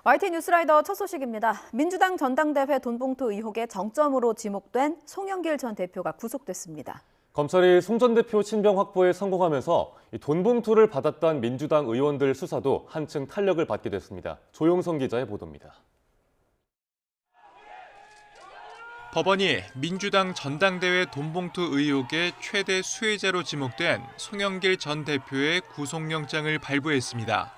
YT 뉴스라이더 첫 소식입니다. 민주당 전당대회 돈봉투 의혹의 정점으로 지목된 송영길 전 대표가 구속됐습니다. 검찰이 송 전 대표 신병 확보에 성공하면서 돈봉투를 받았던 민주당 의원들 수사도 한층 탄력을 받게 됐습니다. 조용성 기자의 보도입니다. 법원이 민주당 전당대회 돈봉투 의혹의 최대 수혜자로 지목된 송영길 전 대표의 구속영장을 발부했습니다.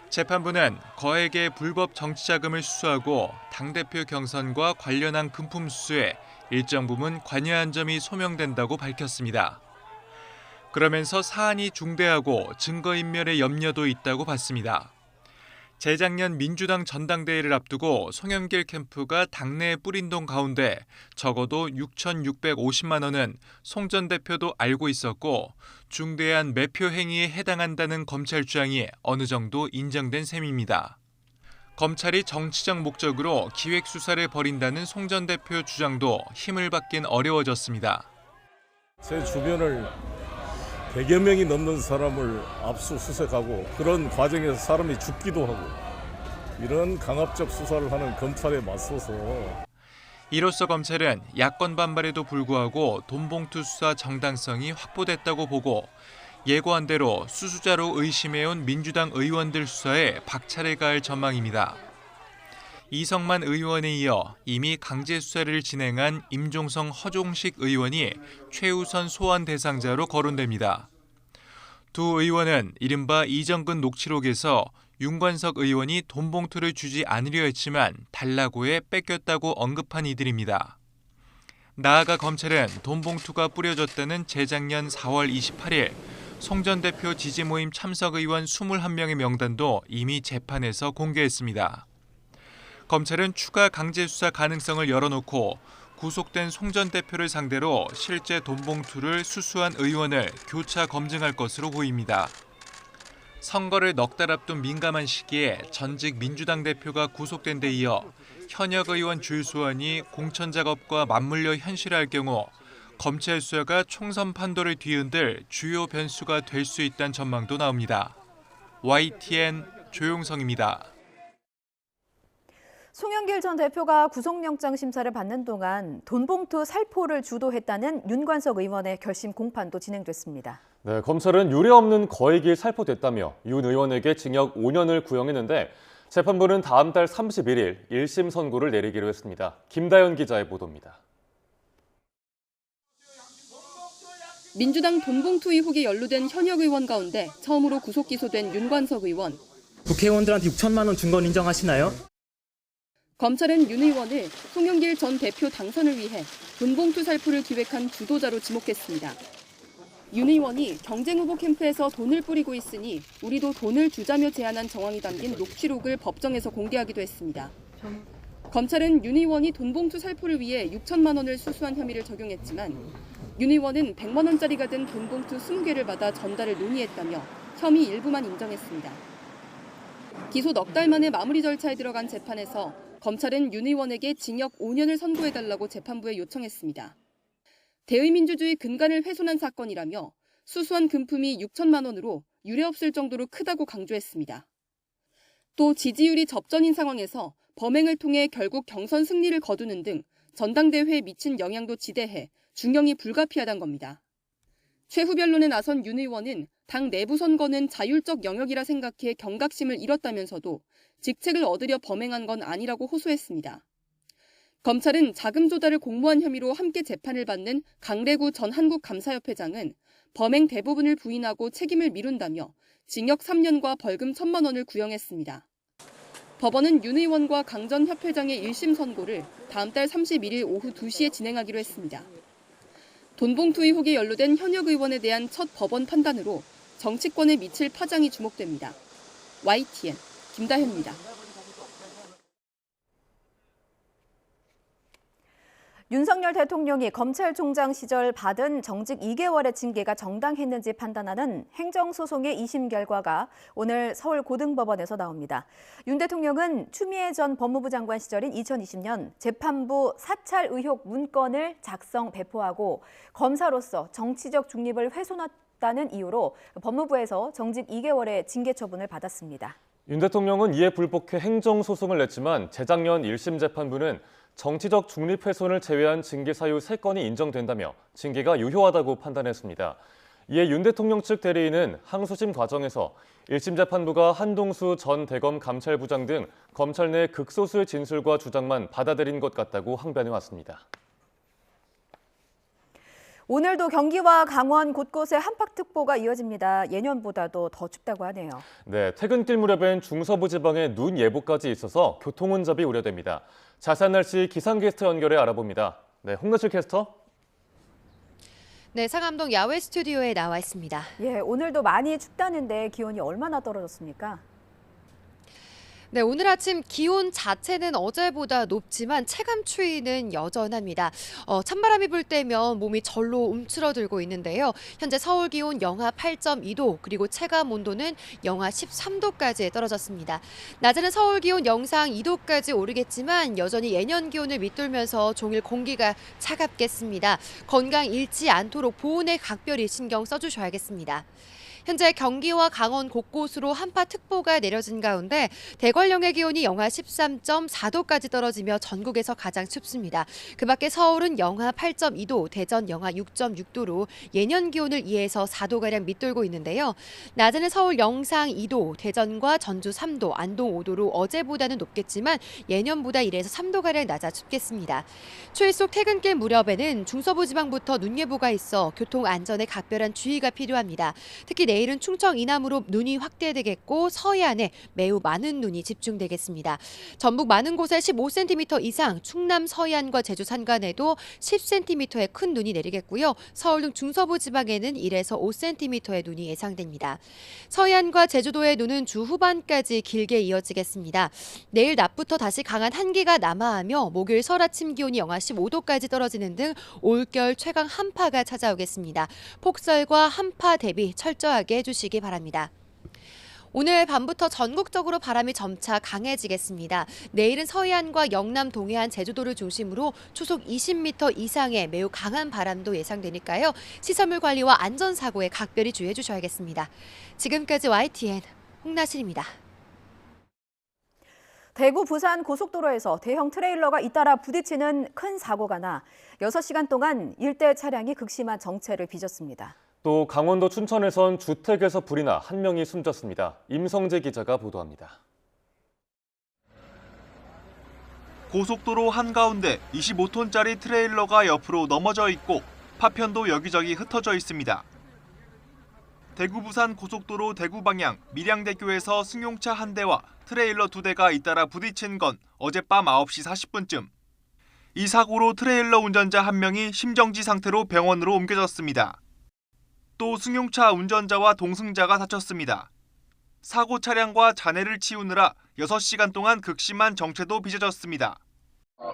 재판부는 거액의 불법 정치자금을 수수하고 당대표 경선과 관련한 금품 수수에 일정 부분 관여한 점이 소명된다고 밝혔습니다. 그러면서 사안이 중대하고 증거인멸의 염려도 있다고 봤습니다. 재작년 민주당 전당대회를 앞두고 송영길 캠프가 당내에 뿌린 돈 가운데 적어도 6,650만 원은 송 전 대표도 알고 있었고 중대한 매표 행위에 해당한다는 검찰 주장이 어느 정도 인정된 셈입니다. 검찰이 정치적 목적으로 기획 수사를 벌인다는 송 전 대표 주장도 힘을 받긴 어려워졌습니다. 제 주변을 100여 명이 넘는 사람을 압수수색하고 그런 과정에서 사람이 죽기도 하고 이런 강압적 수사를 하는 검찰에 맞서서 이로써 검찰은 야권 반발에도 불구하고 돈봉투 수사 정당성이 확보됐다고 보고 예고한 대로 수수자로 의심해온 민주당 의원들 수사에 박차를 가할 전망입니다. 이성만 의원에 이어 이미 강제 수사를 진행한 임종성 허종식 의원이 최우선 소환 대상자로 거론됩니다. 두 의원은 이른바 이정근 녹취록에서 윤관석 의원이 돈봉투를 주지 않으려 했지만 달라고 해 뺏겼다고 언급한 이들입니다. 나아가 검찰은 돈봉투가 뿌려졌다는 재작년 4월 28일 송 전 대표 지지 모임 참석 의원 21명의 명단도 이미 재판에서 공개했습니다. 검찰은 추가 강제 수사 가능성을 열어놓고 구속된 송 전 대표를 상대로 실제 돈봉투를 수수한 의원을 교차 검증할 것으로 보입니다. 선거를 넉 달 앞둔 민감한 시기에 전직 민주당 대표가 구속된 데 이어 현역 의원 줄소환이 공천 작업과 맞물려 현실화할 경우 검찰 수사가 총선 판도를 뒤흔들 주요 변수가 될 수 있다는 전망도 나옵니다. YTN 조용성입니다. 송영길 전 대표가 구속영장 심사를 받는 동안 돈봉투 살포를 주도했다는 윤관석 의원의 결심 공판도 진행됐습니다. 네, 검찰은 유례없는 거액이 살포됐다며 윤 의원에게 징역 5년을 구형했는데 재판부는 다음 달 31일 1심 선고를 내리기로 했습니다. 김다연 기자의 보도입니다. 민주당 돈봉투 의혹에 연루된 현역 의원 가운데 처음으로 구속 기소된 윤관석 의원. 국회의원들한테 6천만 원 준 건 인정하시나요? 검찰은 윤 의원을 송영길 전 대표 당선을 위해 돈봉투 살포를 기획한 주도자로 지목했습니다. 윤 의원이 경쟁 후보 캠프에서 돈을 뿌리고 있으니 우리도 돈을 주자며 제안한 정황이 담긴 녹취록을 법정에서 공개하기도 했습니다. 검찰은 윤 의원이 돈봉투 살포를 위해 6천만 원을 수수한 혐의를 적용했지만 윤 의원은 100만 원짜리가 든 돈봉투 20개를 받아 전달을 논의했다며 혐의 일부만 인정했습니다. 기소 넉 달 만에 마무리 절차에 들어간 재판에서 검찰은 윤 의원에게 징역 5년을 선고해달라고 재판부에 요청했습니다. 대의민주주의 근간을 훼손한 사건이라며 수수한 금품이 6천만 원으로 유례없을 정도로 크다고 강조했습니다. 또 지지율이 접전인 상황에서 범행을 통해 결국 경선 승리를 거두는 등 전당대회에 미친 영향도 지대해 중형이 불가피하다는 겁니다. 최후 변론에 나선 윤 의원은 당 내부 선거는 자율적 영역이라 생각해 경각심을 잃었다면서도 직책을 얻으려 범행한 건 아니라고 호소했습니다. 검찰은 자금 조달을 공모한 혐의로 함께 재판을 받는 강래구 전 한국감사협회장은 범행 대부분을 부인하고 책임을 미룬다며 징역 3년과 벌금 1,000만 원을 구형했습니다. 법원은 윤 의원과 강 전 협회장의 1심 선고를 다음 달 31일 오후 2시에 진행하기로 했습니다. 돈봉투 의혹에 연루된 현역 의원에 대한 첫 법원 판단으로 정치권에 미칠 파장이 주목됩니다. YTN 김다현입니다. 윤석열 대통령이 검찰총장 시절 받은 정직 2개월의 징계가 정당했는지 판단하는 행정소송의 2심 결과가 오늘 서울고등법원에서 나옵니다. 윤 대통령은 추미애 전 법무부 장관 시절인 2020년 재판부 사찰 의혹 문건을 작성 배포하고 검사로서 정치적 중립을 훼손했다는 이유로 법무부에서 정직 2개월의 징계 처분을 받았습니다. 윤 대통령은 이에 불복해 행정소송을 냈지만 재작년 1심 재판부는 정치적 중립 훼손을 제외한 징계 사유 3건이 인정된다며 징계가 유효하다고 판단했습니다. 이에 윤 대통령 측 대리인은 항소심 과정에서 1심 재판부가 한동수 전 대검 감찰부장 등 검찰 내 극소수의 진술과 주장만 받아들인 것 같다고 항변해왔습니다. 오늘도 경기와 강원 곳곳에 한파특보가 이어집니다. 예년보다도 더 춥다고 하네요. 네, 퇴근길 무렵엔 중서부 지방에 눈 예보까지 있어서 교통 혼잡이 우려됩니다. 자세한 날씨 기상캐스터 연결해 알아봅니다. 네, 홍나실 캐스터. 네, 상암동 야외 스튜디오에 나와 있습니다. 예, 오늘도 많이 춥다는데 기온이 얼마나 떨어졌습니까? 네, 오늘 아침 기온 자체는 어제보다 높지만 체감 추위는 여전합니다. 찬바람이 불 때면 몸이 절로 움츠러들고 있는데요. 현재 서울 기온 영하 8.2도 그리고 체감 온도는 영하 13도까지 떨어졌습니다. 낮에는 서울 기온 영상 2도까지 오르겠지만 여전히 예년 기온을 밑돌면서 종일 공기가 차갑겠습니다. 건강 잃지 않도록 보온에 각별히 신경 써주셔야겠습니다. 현재 경기와 강원 곳곳으로 한파특보가 내려진 가운데 대관령의 기온이 영하 13.4도까지 떨어지며 전국에서 가장 춥습니다. 그 밖에 서울은 영하 8.2도, 대전 영하 6.6도로 예년 기온을 2에서 4도가량 밑돌고 있는데요. 낮에는 서울 영상 2도, 대전과 전주 3도, 안동 5도로 어제보다는 높겠지만 예년보다 1에서 3도가량 낮아 춥겠습니다. 추위 속 퇴근길 무렵에는 중서부 지방부터 눈 예보가 있어 교통 안전에 각별한 주의가 필요합니다. 특히 내일은 충청 이남으로 눈이 확대되겠고 서해안에 매우 많은 눈이 집중되겠습니다. 전북 많은 곳에 15cm 이상, 충남 서해안과 제주 산간에도 10cm의 큰 눈이 내리겠고요. 서울 등 중서부 지방에는 1에서 5cm의 눈이 예상됩니다. 서해안과 제주도의 눈은 주 후반까지 길게 이어지겠습니다. 내일 낮부터 다시 강한 한기가 남하하며 목요일 설 아침 기온이 영하 15도까지 떨어지는 등 올겨울 최강 한파가 찾아오겠습니다. 폭설과 한파 대비 철저하게 해주시기 바랍니다. 오늘 밤부터 전국적으로 바람이 점차 강해지겠습니다. 내일은 서해안과 영남 동해안 제주도를 중심으로 초속 20m 이상의 매우 강한 바람도 예상되니까요. 시설물 관리와 안전사고에 각별히 주의해 주셔야겠습니다. 지금까지 YTN 홍나실입니다. 대구 부산 고속도로에서 대형 트레일러가 잇따라 부딪히는 큰 사고가 나 6시간 동안 일대 차량이 극심한 정체를 빚었습니다. 또 강원도 춘천에선 주택에서 불이 나 한 명이 숨졌습니다. 임성재 기자가 보도합니다. 고속도로 한가운데 25톤짜리 트레일러가 옆으로 넘어져 있고 파편도 여기저기 흩어져 있습니다. 대구 부산 고속도로 대구 방향 밀양대교에서 승용차 한 대와 트레일러 2대가 잇따라 부딪힌 건 어젯밤 9시 40분쯤. 이 사고로 트레일러 운전자 한 명이 심정지 상태로 병원으로 옮겨졌습니다. 또 승용차 운전자와 동승자가 다쳤습니다. 사고 차량과 잔해를 치우느라 6시간 동안 극심한 정체도 빚어졌습니다.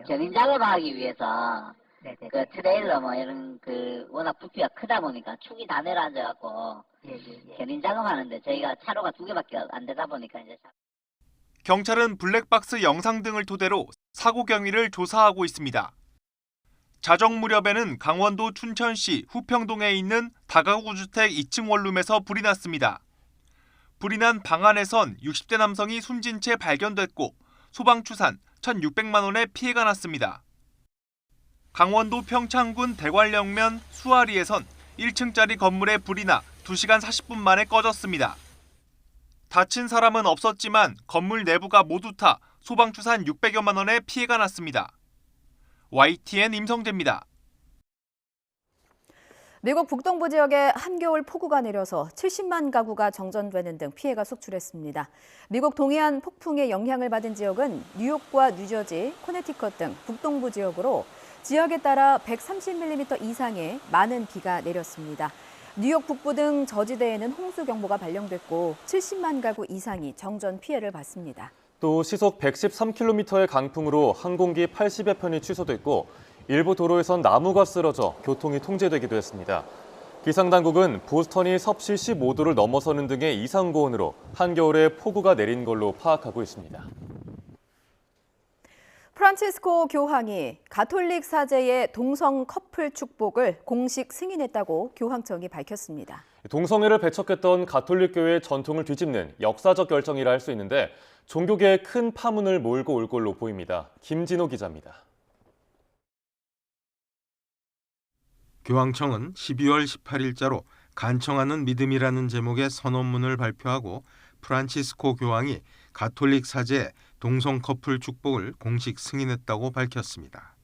견인 작업하기 위해서 그 트레일러 뭐 이런 워낙 부피가 크다 보니까 축이 다 내려앉아갖고 견인 작업하는데 저희가 차로가 2개밖에 안 되다 보니까 이제. 경찰은 블랙박스 영상 등을 토대로 사고 경위를 조사하고 있습니다. 자정 무렵에는 강원도 춘천시 후평동에 있는 다가구 주택 2층 원룸에서 불이 났습니다. 불이 난 방 안에선 60대 남성이 숨진 채 발견됐고 소방 추산 1,600만 원의 피해가 났습니다. 강원도 평창군 대관령면 수아리에선 1층짜리 건물에 불이 나 2시간 40분 만에 꺼졌습니다. 다친 사람은 없었지만 건물 내부가 모두 타 소방 추산 600여만 원의 피해가 났습니다. YTN 임성재입니다. 미국 북동부 지역에 한겨울 폭우가 내려서 70만 가구가 정전되는 등 피해가 속출했습니다. 미국 동해안 폭풍의 영향을 받은 지역은 뉴욕과 뉴저지, 코네티컷 등 북동부 지역으로 지역에 따라 130mm 이상의 많은 비가 내렸습니다. 뉴욕 북부 등 저지대에는 홍수 경보가 발령됐고 70만 가구 이상이 정전 피해를 봤습니다. 또 시속 113km의 강풍으로 항공기 80여 편이 취소됐고 일부 도로에선 나무가 쓰러져 교통이 통제되기도 했습니다. 기상당국은 보스턴이 섭씨 15도를 넘어서는 등의 이상고온으로 한겨울에 폭우가 내린 걸로 파악하고 있습니다. 프란치스코 교황이 가톨릭 사제의 동성 커플 축복을 공식 승인했다고 교황청이 밝혔습니다. 동성애를 배척했던 가톨릭교회의 전통을 뒤집는 역사적 결정이라 할 수 있는데 종교계에 큰 파문을 몰고 올 걸로 보입니다. 김진호 기자입니다. 교황청은 12월 18일자로 간청하는 믿음이라는 제목의 선언문을 발표하고 프란치스코 교황이 가톨릭 사제의 동성 커플 축복을 공식 승인했다고 밝혔습니다.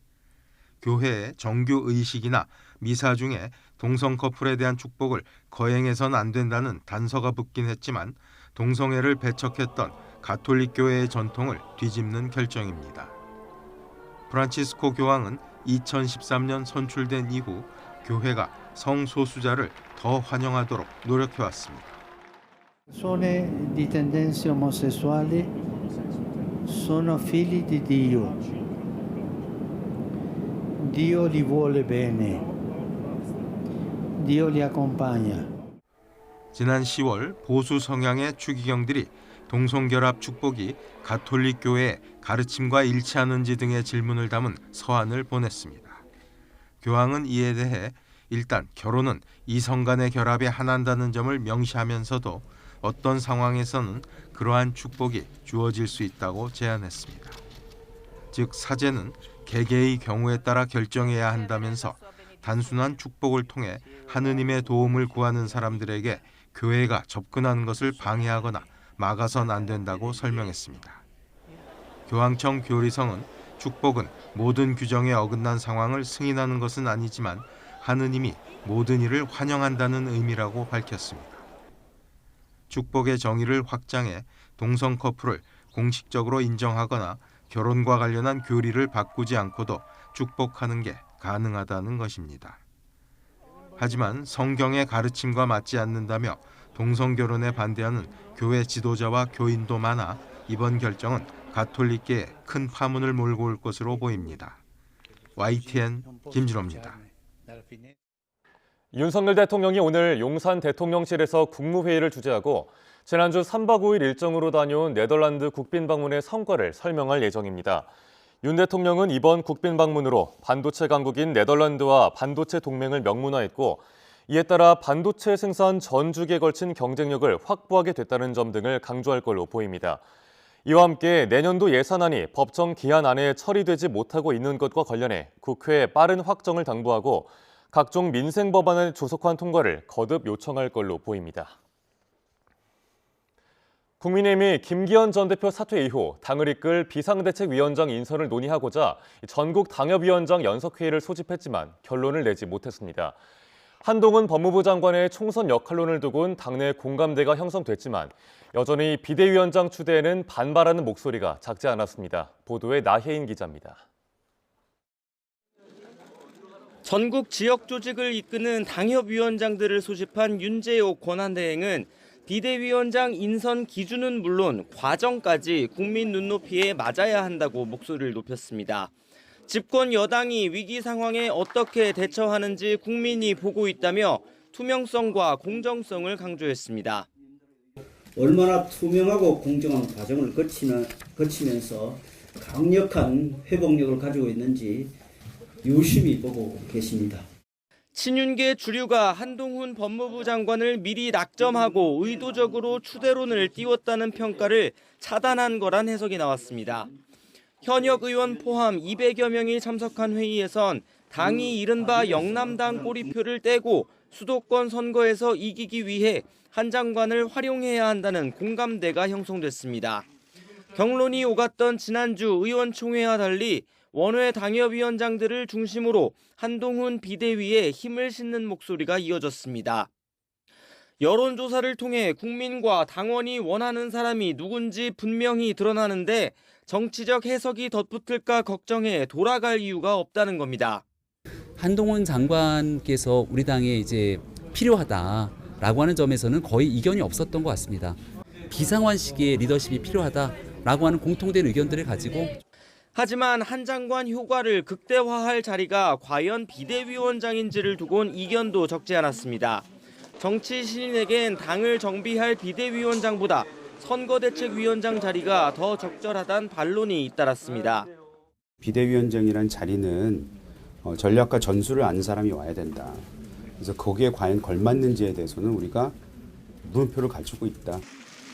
교회의 정규 의식이나 미사 중에 동성 커플에 대한 축복을 거행해선 안 된다는 단서가 붙긴 했지만 동성애를 배척했던 가톨릭 교회의 전통을 뒤집는 결정입니다. 프란치스코 교황은 2013년 선출된 이후 교회가 성소수자를 더 환영하도록 노력해왔습니다. persone di tendenze omosessuali sono figli di Dio. Dio li vuole bene. Dio li accompagna. 지난 10월 보수 성향의 추기경들이 동성결합 축복이 가톨릭 교회의 가르침과 일치하는지 등의 질문을 담은 서한을 보냈습니다. 교황은 이에 대해 일단 결혼은 이성 간의 결합에 한한다는 점을 명시하면서도 어떤 상황에서는 그러한 축복이 주어질 수 있다고 제안했습니다. 즉 사제는 개개의 경우에 따라 결정해야 한다면서 단순한 축복을 통해 하느님의 도움을 구하는 사람들에게 교회가 접근하는 것을 방해하거나 막아선 안 된다고 설명했습니다. 교황청 교리성은 축복은 모든 규정에 어긋난 상황을 승인하는 것은 아니지만 하느님이 모든 일을 환영한다는 의미라고 밝혔습니다. 축복의 정의를 확장해 동성 커플을 공식적으로 인정하거나 결혼과 관련한 교리를 바꾸지 않고도 축복하는 게 가능하다는 것입니다. 하지만 성경의 가르침과 맞지 않는다며 동성 결혼에 반대하는 교회 지도자와 교인도 많아 이번 결정은 가톨릭계에 큰 파문을 몰고 올 것으로 보입니다. YTN 김진호입니다. 윤석열 대통령이 오늘 용산 대통령실에서 국무회의를 주재하고 지난주 3박 5일 일정으로 다녀온 네덜란드 국빈 방문의 성과를 설명할 예정입니다. 윤 대통령은 이번 국빈 방문으로 반도체 강국인 네덜란드와 반도체 동맹을 명문화했고 이에 따라 반도체 생산 전 주기에 걸친 경쟁력을 확보하게 됐다는 점 등을 강조할 걸로 보입니다. 이와 함께 내년도 예산안이 법정 기한 안에 처리되지 못하고 있는 것과 관련해 국회에 빠른 확정을 당부하고 각종 민생 법안의 조속한 통과를 거듭 요청할 걸로 보입니다. 국민의힘이 김기현 전 대표 사퇴 이후 당을 이끌 비상대책위원장 인선을 논의하고자 전국 당협위원장 연석회의를 소집했지만 결론을 내지 못했습니다. 한동훈 법무부 장관의 총선 역할론을 두고는 당내 공감대가 형성됐지만 여전히 비대위원장 추대에는 반발하는 목소리가 작지 않았습니다. 보도에 나혜인 기자입니다. 전국 지역 조직을 이끄는 당협위원장들을 소집한 윤재옥 권한대행은 비대위원장 인선 기준은 물론 과정까지 국민 눈높이에 맞아야 한다고 목소리를 높였습니다. 집권 여당이 위기 상황에 어떻게 대처하는지 국민이 보고 있다며 투명성과 공정성을 강조했습니다. 얼마나 투명하고 공정한 과정을 거치면서 강력한 회복력을 가지고 있는지 유심히 보고 계십니다. 친윤계 주류가 한동훈 법무부 장관을 미리 낙점하고 의도적으로 추대론을 띄웠다는 평가를 차단한 거란 해석이 나왔습니다. 현역 의원 포함 200여 명이 참석한 회의에선 당이 이른바 영남당 꼬리표를 떼고 수도권 선거에서 이기기 위해 한 장관을 활용해야 한다는 공감대가 형성됐습니다. 경론이 오갔던 지난주 의원총회와 달리 원외 당협위원장들을 중심으로 한동훈 비대위에 힘을 싣는 목소리가 이어졌습니다. 여론조사를 통해 국민과 당원이 원하는 사람이 누군지 분명히 드러나는데 정치적 해석이 덧붙을까 걱정해 돌아갈 이유가 없다는 겁니다. 한동훈 장관께서 우리 당에 이제 필요하다라고 하는 점에서는 거의 이견이 없었던 것 같습니다. 비상환 시기에 리더십이 필요하다라고 하는 공통된 의견들을 가지고 하지만 한 장관 효과를 극대화할 자리가 과연 비대위원장인지를 두곤 이견도 적지 않았습니다. 정치 신인에겐 당을 정비할 비대위원장보다 선거대책위원장 자리가 더 적절하다는 반론이 잇따랐습니다. 비대위원장이란 자리는 전략과 전술을 아는 사람이 와야 된다. 그래서 거기에 과연 걸맞는지에 대해서는 우리가 물음표를 갖추고 있다.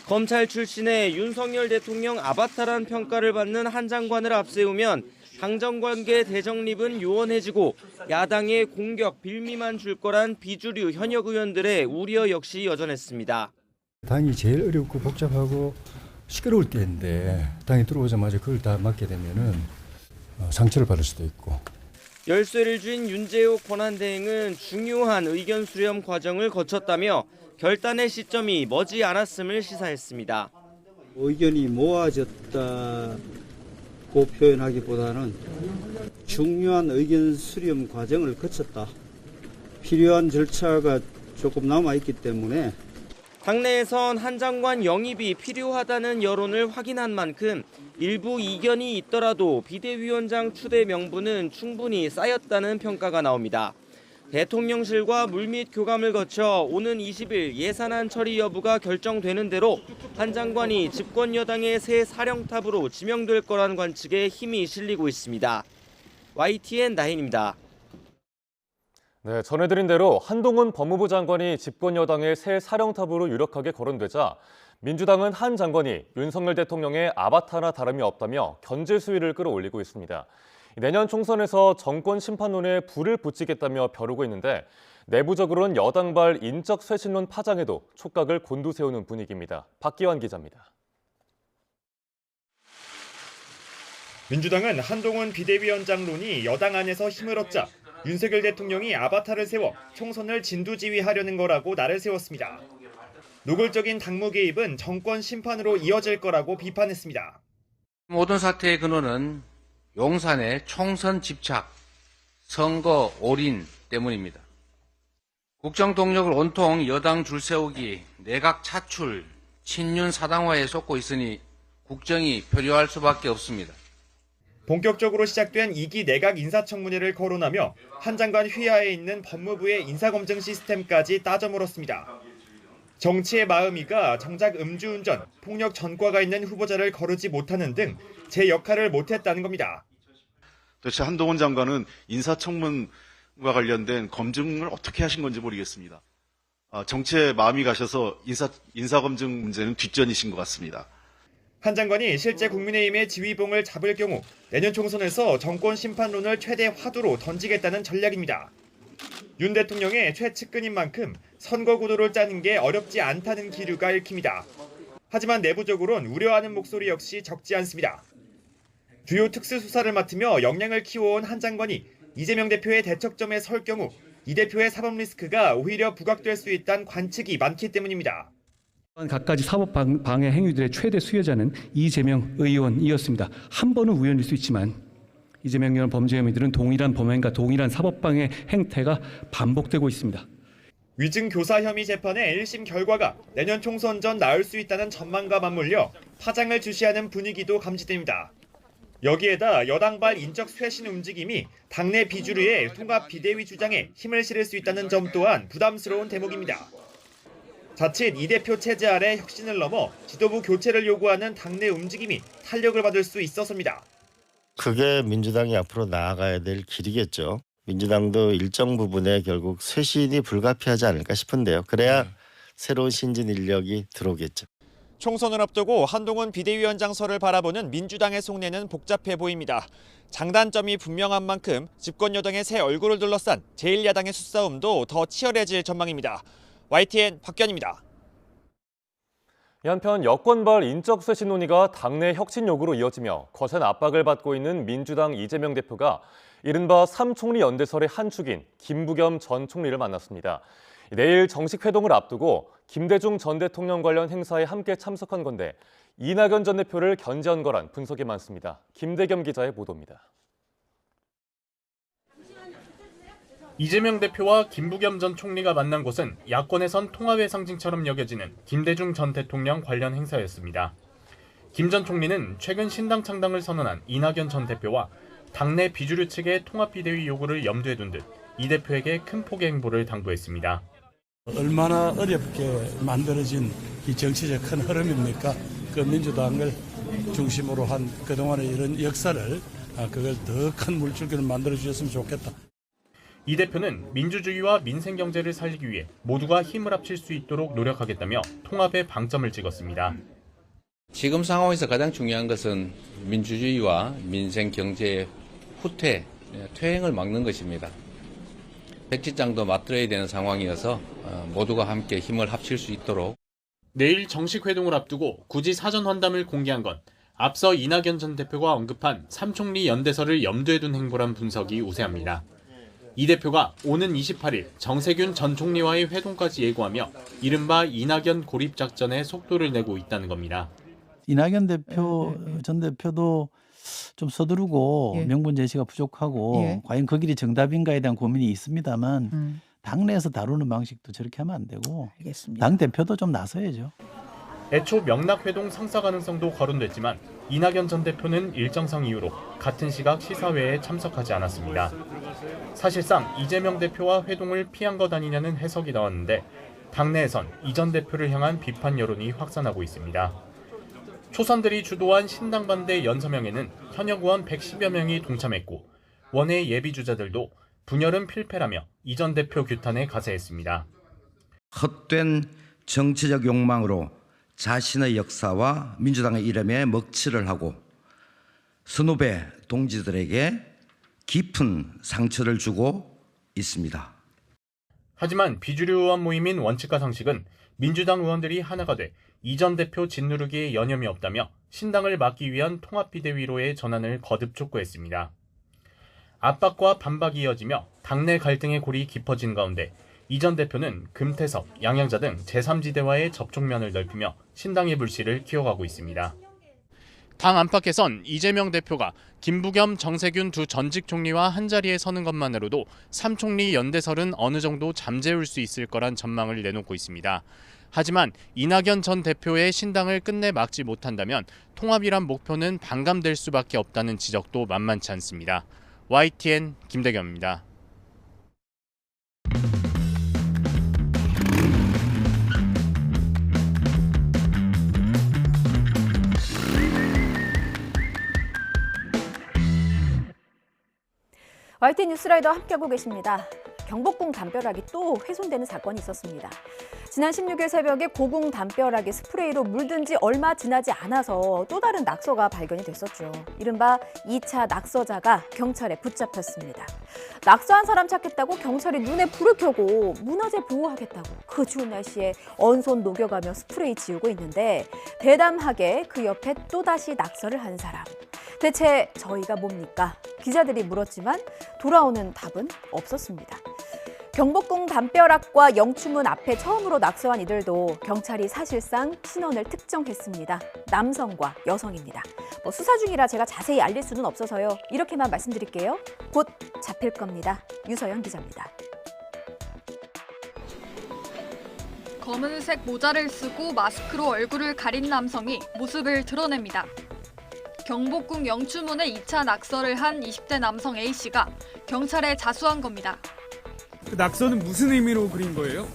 검찰 출신의 윤석열 대통령 아바타란 평가를 받는 한 장관을 앞세우면 당정관계 대정립은 요원해지고 야당의 공격 빌미만 줄 거란 비주류 현역 의원들의 우려 역시 여전했습니다. 당이 제일 어렵고 복잡하고 시끄러울 때인데 당이 들어오자마자 그걸 다 맡게 되면은 상처를 받을 수도 있고. 열쇠를 쥔 윤재옥 권한대행은 중요한 의견 수렴 과정을 거쳤다며 결단의 시점이 머지 않았음을 시사했습니다. 의견이 모아졌다고 표현하기보다는 중요한 의견 수렴 과정을 거쳤다. 필요한 절차가 조금 남아있기 때문에 당내에선 한 장관 영입이 필요하다는 여론을 확인한 만큼 일부 이견이 있더라도 비대위원장 추대 명분은 충분히 쌓였다는 평가가 나옵니다. 대통령실과 물밑 교감을 거쳐 오는 20일 예산안 처리 여부가 결정되는 대로 한 장관이 집권 여당의 새 사령탑으로 지명될 거란 관측에 힘이 실리고 있습니다. YTN 나인입니다. 네, 전해드린 대로 한동훈 법무부 장관이 집권 여당의 새 사령탑으로 유력하게 거론되자 민주당은 한 장관이 윤석열 대통령의 아바타나 다름이 없다며 견제 수위를 끌어올리고 있습니다. 내년 총선에서 정권 심판론에 불을 붙이겠다며 벼르고 있는데 내부적으로는 여당발 인적 쇄신론 파장에도 촉각을 곤두세우는 분위기입니다. 박기환 기자입니다. 민주당은 한동훈 비대위원장론이 여당 안에서 힘을 얻자 윤석열 대통령이 아바타를 세워 총선을 진두지휘하려는 거라고 날을 세웠습니다. 노골적인 당무 개입은 정권 심판으로 이어질 거라고 비판했습니다. 모든 사태의 근원은 용산의 총선 집착, 선거 올인 때문입니다. 국정 동력을 온통 여당 줄세우기, 내각 차출, 친윤 사당화에 쏟고 있으니 국정이 표류할 수밖에 없습니다. 본격적으로 시작된 2기 내각 인사청문회를 거론하며 한 장관 휘하에 있는 법무부의 인사검증 시스템까지 따져 물었습니다. 정치의 마음이가 정작 음주운전, 폭력 전과가 있는 후보자를 거르지 못하는 등 제 역할을 못했다는 겁니다. 도대체 한동훈 장관은 인사청문과 관련된 검증을 어떻게 하신 건지 모르겠습니다. 정치에 마음이 가셔서 인사검증 문제는 뒷전이신 것 같습니다. 한 장관이 실제 국민의힘의 지휘봉을 잡을 경우 내년 총선에서 정권 심판론을 최대 화두로 던지겠다는 전략입니다. 윤 대통령의 최측근인 만큼 선거 구도를 짜는 게 어렵지 않다는 기류가 읽힙니다. 하지만 내부적으로는 우려하는 목소리 역시 적지 않습니다. 주요 특수수사를 맡으며 역량을 키워온 한 장관이 이재명 대표의 대척점에 설 경우 이 대표의 사법 리스크가 오히려 부각될 수 있다는 관측이 많기 때문입니다. 갖가지 사법 방해 행위들의 최대 수혜자는 이재명 의원이었습니다. 한 번은 우연일 수 있지만 이재명 의원 범죄 혐의들은 동일한 범행과 동일한 사법 방해 행태가 반복되고 있습니다. 위증 교사 혐의 재판의 1심 결과가 내년 총선 전 나올 수 있다는 전망과 맞물려 파장을 주시하는 분위기도 감지됩니다. 여기에다 여당발 인적 쇄신 움직임이 당내 비주류의 통합 비대위 주장에 힘을 실을 수 있다는 점 또한 부담스러운 대목입니다. 자칫 이 대표 체제 아래 혁신을 넘어 지도부 교체를 요구하는 당내 움직임이 탄력을 받을 수 있어서입니다. 그게 민주당이 앞으로 나아가야 될 길이겠죠. 민주당도 일정 부분에 결국 쇄신이 불가피하지 않을까 싶은데요. 그래야 새로운 신진 인력이 들어오겠죠. 총선을 앞두고 한동훈 비대위원장설을 바라보는 민주당의 속내는 복잡해 보입니다. 장단점이 분명한 만큼 집권 여당의 새 얼굴을 둘러싼 제1야당의 수싸움도 더 치열해질 전망입니다. YTN 박견입니다. 한편 여권발 인적 쇄신 논의가 당내 혁신 요구로 이어지며 거센 압박을 받고 있는 민주당 이재명 대표가 이른바 3총리 연대설의 한 축인 김부겸 전 총리를 만났습니다. 내일 정식 회동을 앞두고 김대중 전 대통령 관련 행사에 함께 참석한 건데 이낙연 전 대표를 견제한 거란 분석이 많습니다. 김대겸 기자의 보도입니다. 이재명 대표와 김부겸 전 총리가 만난 곳은 야권에선 통합의 상징처럼 여겨지는 김대중 전 대통령 관련 행사였습니다. 김 전 총리는 최근 신당 창당을 선언한 이낙연 전 대표와 당내 비주류 측의 통합 비대위 요구를 염두에 둔 듯 이 대표에게 큰 폭의 행보를 당부했습니다. 얼마나 어렵게 만들어진 이 정치적 큰 흐름입니까? 그 민주당을 중심으로 한 그동안의 이런 역사를 그걸 더 큰 물줄기를 만들어 주셨으면 좋겠다. 이 대표는 민주주의와 민생경제를 살리기 위해 모두가 힘을 합칠 수 있도록 노력하겠다며 통합에 방점을 찍었습니다. 지금 상황에서 가장 중요한 것은 민주주의와 민생경제의 퇴행을 막는 것입니다. 백지장도 맞들어야 되는 상황이어서 모두가 함께 힘을 합칠 수 있도록. 내일 정식 회동을 앞두고 굳이 사전 환담을 공개한 건 앞서 이낙연 전 대표가 언급한 삼총리 연대설을 염두에 둔 행보란 분석이 우세합니다. 이 대표가 오는 28일 정세균 전 총리와의 회동까지 예고하며 이른바 이낙연 고립작전에 속도를 내고 있다는 겁니다. 이낙연 전 대표도 좀 서두르고 명분 제시가 부족하고 과연 그 길이 정답인가에 대한 고민이 있습니다만 당내에서 다루는 방식도 저렇게 하면 안 되고 당 대표도 좀 나서야죠. 애초 명락회동 성사 가능성도 거론됐지만 이낙연 전 대표는 일정상 이유로 같은 시각 시사회에 참석하지 않았습니다. 사실상 이재명 대표와 회동을 피한 것 아니냐는 해석이 나왔는데 당내에선 이 전 대표를 향한 비판 여론이 확산하고 있습니다. 초선들이 주도한 신당 반대 연서명에는 현역 의원 110여 명이 동참했고 원외 예비주자들도 분열은 필패라며 이 전 대표 규탄에 가세했습니다. 헛된 정치적 욕망으로 자신의 역사와 민주당의 이름에 먹칠을 하고 선후배 동지들에게 깊은 상처를 주고 있습니다. 하지만 비주류 의원 모임인 원칙과 상식은 민주당 의원들이 하나가 돼 이 전 대표 짓누르기에 여념이 없다며 신당을 막기 위한 통합비대위로의 전환을 거듭 촉구했습니다. 압박과 반박이 이어지며 당내 갈등의 골이 깊어진 가운데 이 전 대표는 금태섭, 양양자 등 제3지대와의 접촉면을 넓히며 신당의 불씨를 키워가고 있습니다. 당 안팎에선 이재명 대표가 김부겸, 정세균 두 전직 총리와 한자리에 서는 것만으로도 삼총리 연대설은 어느 정도 잠재울 수 있을 거란 전망을 내놓고 있습니다. 하지만 이낙연 전 대표의 신당을 끝내 막지 못한다면 통합이란 목표는 반감될 수밖에 없다는 지적도 만만치 않습니다. YTN 김대겸입니다. YTN 뉴스라이더 함께하고 계십니다. 경복궁 담벼락이 또 훼손되는 사건이 있었습니다. 지난 16일 새벽에 고궁 담벼락이 스프레이로 물든 지 얼마 지나지 않아서 또 다른 낙서가 발견이 됐었죠. 이른바 2차 낙서자가 경찰에 붙잡혔습니다. 낙서한 사람 찾겠다고 경찰이 눈에 불을 켜고 문화재 보호하겠다고 그 추운 날씨에 언손 녹여가며 스프레이 지우고 있는데 대담하게 그 옆에 또다시 낙서를 한 사람. 대체 저희가 뭡니까? 기자들이 물었지만 돌아오는 답은 없었습니다. 경복궁 담벼락과 영추문 앞에 처음으로 낙서한 이들도 경찰이 사실상 신원을 특정했습니다. 남성과 여성입니다. 수사 중이라 제가 자세히 알릴 수는 없어서요. 이렇게만 말씀드릴게요. 곧 잡힐 겁니다. 유서연 기자입니다. 검은색 모자를 쓰고 마스크로 얼굴을 가린 남성이 모습을 드러냅니다. 경복궁 영추문에 2차 낙서를 한 20대 남성 A씨가 경찰에 자수한 겁니다. 그 낙서는 무슨 의미로 그린 거예요?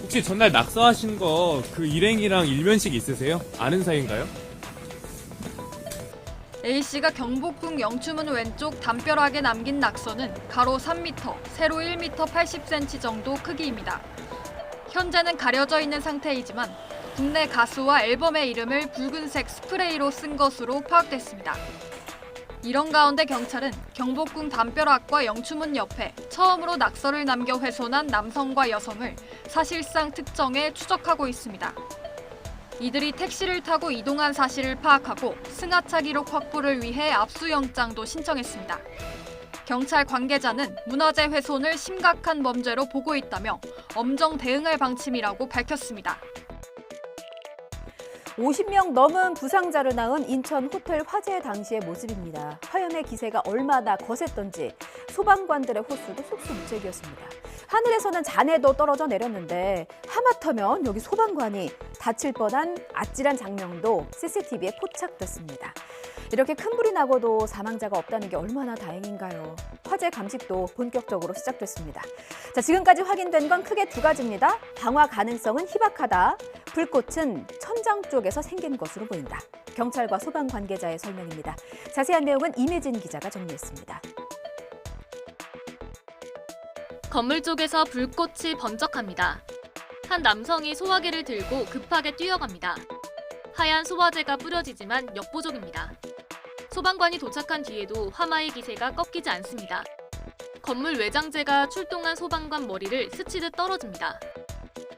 혹시 전날 낙서하신 거 그 일행이랑 일면식 있으세요? 아는 사이인가요? A씨가 경복궁 영추문 왼쪽 담벼락에 남긴 낙서는 가로 3m, 세로 1m 80cm 정도 크기입니다. 현재는 가려져 있는 상태이지만 국내 가수와 앨범의 이름을 붉은색 스프레이로 쓴 것으로 파악됐습니다. 이런 가운데 경찰은 경복궁 담벼락과 영추문 옆에 처음으로 낙서를 남겨 훼손한 남성과 여성을 사실상 특정해 추적하고 있습니다. 이들이 택시를 타고 이동한 사실을 파악하고 승하차 기록 확보를 위해 압수영장도 신청했습니다. 경찰 관계자는 문화재 훼손을 심각한 범죄로 보고 있다며 엄정 대응할 방침이라고 밝혔습니다. 50명 넘은 부상자를 낳은 인천 호텔 화재 당시의 모습입니다. 화염의 기세가 얼마나 거셌던지 소방관들의 호수도 속수무책이었습니다. 하늘에서는 잔해도 떨어져 내렸는데 하마터면 여기 소방관이 다칠 뻔한 아찔한 장면도 CCTV에 포착됐습니다. 이렇게 큰 불이 나고도 사망자가 없다는 게 얼마나 다행인가요? 화재 감식도 본격적으로 시작됐습니다. 자, 지금까지 확인된 건 크게 두 가지입니다. 방화 가능성은 희박하다. 불꽃은 천장 쪽에서 생긴 것으로 보인다. 경찰과 소방 관계자의 설명입니다. 자세한 내용은 임혜진 기자가 정리했습니다. 건물 쪽에서 불꽃이 번쩍합니다. 한 남성이 소화기를 들고 급하게 뛰어갑니다. 하얀 소화제가 뿌려지지만 역부족입니다. 소방관이 도착한 뒤에도 화마의 기세가 꺾이지 않습니다. 건물 외장재가 출동한 소방관 머리를 스치듯 떨어집니다.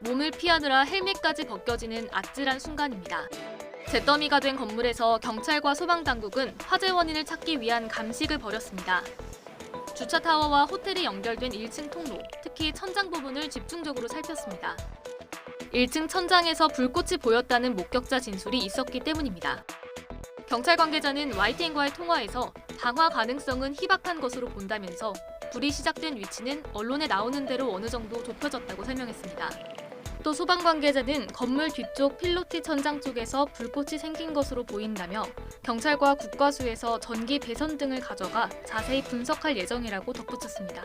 몸을 피하느라 헬멧까지 벗겨지는 아찔한 순간입니다. 잿더미가 된 건물에서 경찰과 소방당국은 화재 원인을 찾기 위한 감식을 벌였습니다. 주차 타워와 호텔이 연결된 1층 통로, 특히 천장 부분을 집중적으로 살폈습니다. 1층 천장에서 불꽃이 보였다는 목격자 진술이 있었기 때문입니다. 경찰 관계자는 YTN과의 통화에서 방화 가능성은 희박한 것으로 본다면서 불이 시작된 위치는 언론에 나오는 대로 어느 정도 좁혀졌다고 설명했습니다. 또 소방 관계자는 건물 뒤쪽 필로티 천장 쪽에서 불꽃이 생긴 것으로 보인다며 경찰과 국과수에서 전기 배선 등을 가져가 자세히 분석할 예정이라고 덧붙였습니다.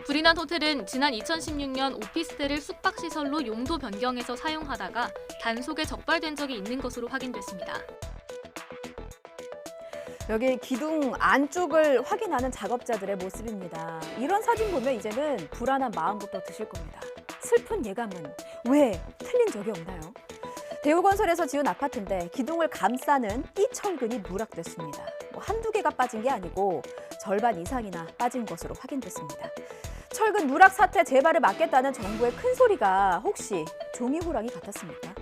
불이 난 호텔은 지난 2016년 오피스텔을 숙박시설로 용도 변경해서 사용하다가 단속에 적발된 적이 있는 것으로 확인됐습니다. 여기 기둥 안쪽을 확인하는 작업자들의 모습입니다. 이런 사진 보면 이제는 불안한 마음부터 드실 겁니다. 슬픈 예감은 왜 틀린 적이 없나요? 대우건설에서 지은 아파트인데 기둥을 감싸는 이 철근이 누락됐습니다. 한두 개가 빠진 게 아니고 절반 이상이나 빠진 것으로 확인됐습니다. 철근 누락 사태 재발을 막겠다는 정부의 큰 소리가 혹시 종이 호랑이 같았습니까?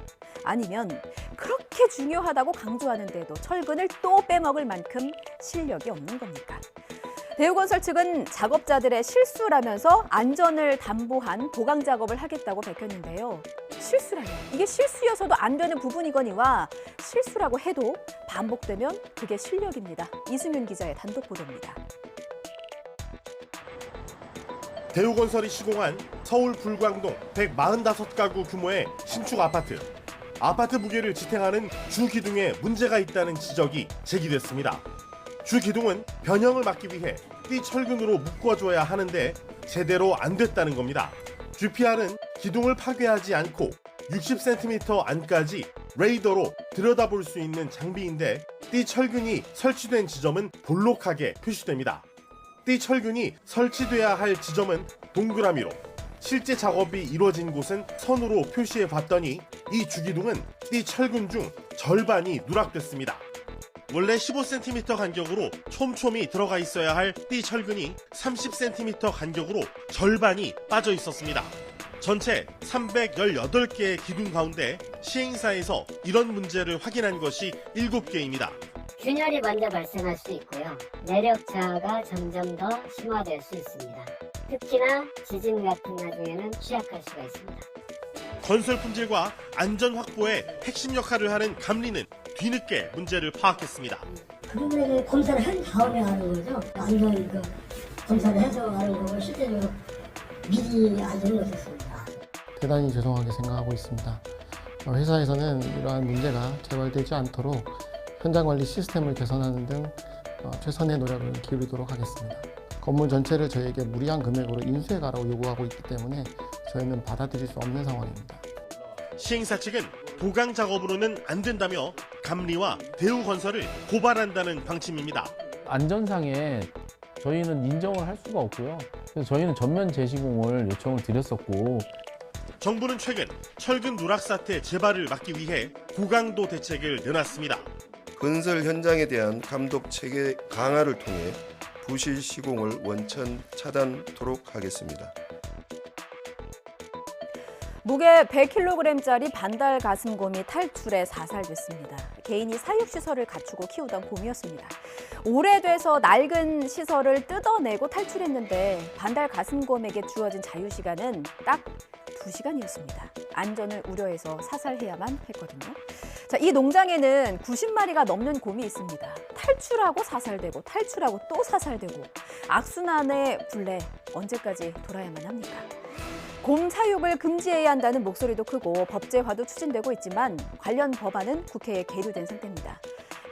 아니면 그렇게 중요하다고 강조하는데도 철근을 또 빼먹을 만큼 실력이 없는 겁니까? 대우건설 측은 작업자들의 실수라면서 안전을 담보한 보강 작업을 하겠다고 밝혔는데요. 실수라면 이게 실수여서도 안 되는 부분이거니와 실수라고 해도 반복되면 그게 실력입니다. 이승윤 기자의 단독 보도입니다. 대우건설이 시공한 서울 불광동 145가구 규모의 신축 아파트. 아파트 무게를 지탱하는 주기둥에 문제가 있다는 지적이 제기됐습니다. 주기둥은 변형을 막기 위해 띠철근으로 묶어줘야 하는데 제대로 안 됐다는 겁니다. GPR은 기둥을 파괴하지 않고 60cm 안까지 레이더로 들여다볼 수 있는 장비인데 띠철근이 설치된 지점은 볼록하게 표시됩니다. 띠철근이 설치돼야 할 지점은 동그라미로, 실제 작업이 이루어진 곳은 선으로 표시해 봤더니 이 주기둥은 띠철근 중 절반이 누락됐습니다. 원래 15cm 간격으로 촘촘히 들어가 있어야 할 띠철근이 30cm 간격으로 절반이 빠져 있었습니다. 전체 318개의 기둥 가운데 시행사에서 이런 문제를 확인한 것이 7개입니다. 균열이 먼저 발생할 수 있고요. 내력차가 점점 더 심화될 수 있습니다. 특히나 지진 같은 나중에는 취약할 수가 있습니다. 건설 품질과 안전 확보에 핵심 역할을 하는 감리는 뒤늦게 문제를 파악했습니다. 그러면 검사를 한 다음에 하는 거죠. 안전 검사를 해서 하는 거고 실제로 미리 알지는 못했습니다. 대단히 죄송하게 생각하고 있습니다. 회사에서는 이러한 문제가 재발되지 않도록 현장 관리 시스템을 개선하는 등 최선의 노력을 기울이도록 하겠습니다. 건물 전체를 저희에게 무리한 금액으로 인수해가라고 요구하고 있기 때문에 저희는 받아들일 수 없는 상황입니다. 시행사 측은 보강 작업으로는 안 된다며 감리와 대우건설을 고발한다는 방침입니다. 안전상에 저희는 인정을 할 수가 없고요. 그래서 저희는 전면 재시공을 요청을 드렸었고, 정부는 최근 철근 누락 사태 재발을 막기 위해 고강도 대책을 내놨습니다. 건설 현장에 대한 감독 체계 강화를 통해 부실 시공을 원천 차단토록 하겠습니다. 무게 100kg짜리 반달 가슴곰이 탈출해 사살됐습니다. 개인이 사육시설을 갖추고 키우던 곰이었습니다. 오래돼서 낡은 시설을 뜯어내고 탈출했는데 반달 가슴곰에게 주어진 자유시간은 딱 2시간이었습니다. 안전을 우려해서 사살해야만 했거든요. 자, 이 농장에는 90마리가 넘는 곰이 있습니다. 탈출하고 사살되고 탈출하고 또 사살되고 악순환의 굴레 언제까지 돌아야만 합니까? 곰 사육을 금지해야 한다는 목소리도 크고 법제화도 추진되고 있지만 관련 법안은 국회에 계류된 상태입니다.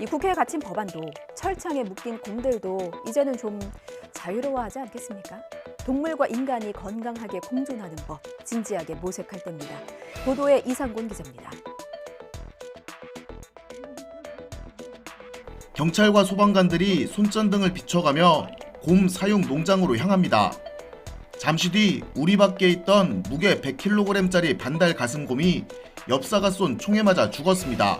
이 국회에 갇힌 법안도 철창에 묶인 곰들도 이제는 좀 자유로워하지 않겠습니까? 동물과 인간이 건강하게 공존하는 법 진지하게 모색할 때입니다. 보도에 이상곤 기자입니다. 경찰과 소방관들이 손전등을 비춰가며 곰 사육 농장으로 향합니다. 잠시 뒤 우리 밖에 있던 무게 100kg짜리 반달 가슴곰이 엽사가 쏜 총에 맞아 죽었습니다.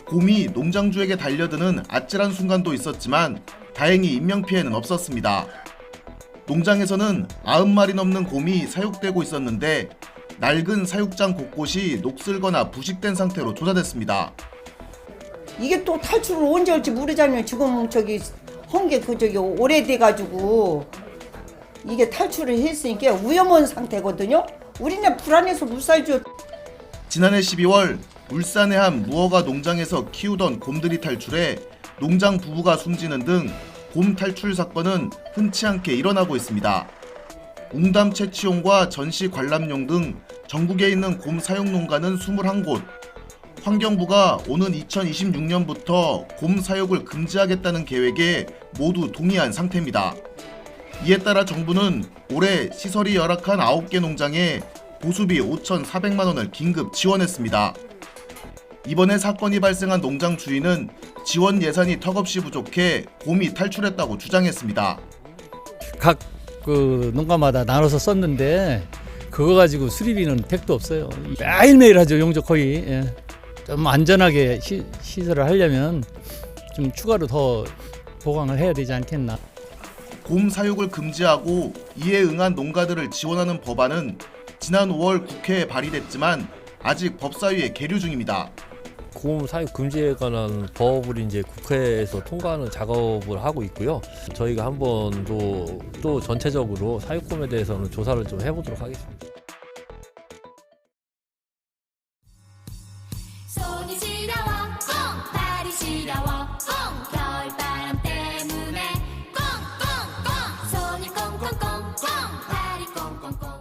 곰이 농장주에게 달려드는 아찔한 순간도 있었지만 다행히 인명피해는 없었습니다. 농장에서는 90마리 넘는 곰이 사육되고 있었는데 낡은 사육장 곳곳이 녹슬거나 부식된 상태로 조사됐습니다. 이게 또 탈출을 언제 할지 모르잖아요. 지금 저기 헌게 오래돼가지고 이게 탈출을 했으니까 위험한 상태거든요. 우리는 불안해서 못 살죠. 지난해 12월 울산의 한 무허가 농장에서 키우던 곰들이 탈출해 농장 부부가 숨지는 등 곰 탈출 사건은 흔치 않게 일어나고 있습니다. 웅담 채취용과 전시 관람용 등 전국에 있는 곰 사육 농가는 21곳. 환경부가 오는 2026년부터 곰 사육을 금지하겠다는 계획에 모두 동의한 상태입니다. 이에 따라 정부는 올해 시설이 열악한 9개 농장에 보수비 5,400만 원을 긴급 지원했습니다. 이번에 사건이 발생한 농장 주인은 지원 예산이 턱없이 부족해 곰이 탈출했다고 주장했습니다. 각 농가마다 나눠서 썼는데 그거 가지고 수리비는 100도 없어요. 매일매일 하죠. 용적 거의. 예. 좀 안전하게 시설을 하려면 좀 추가로 더 보강을 해야 되지 않겠나. 곰 사육을 금지하고 이에 응한 농가들을 지원하는 법안은 지난 5월 국회에 발의됐지만 아직 법사위에 계류 중입니다. 곰 사육 금지에 관한 법을 이제 국회에서 통과하는 작업을 하고 있고요. 저희가 한 번 또 전체적으로 사육곰에 대해서는 조사를 좀 해보도록 하겠습니다. 손이 시려워 꽁 발이 시려워 꽁 겨울바람 때문에 꽁꽁꽁 손이 꽁꽁꽁 꽁 발이 꽁꽁꽁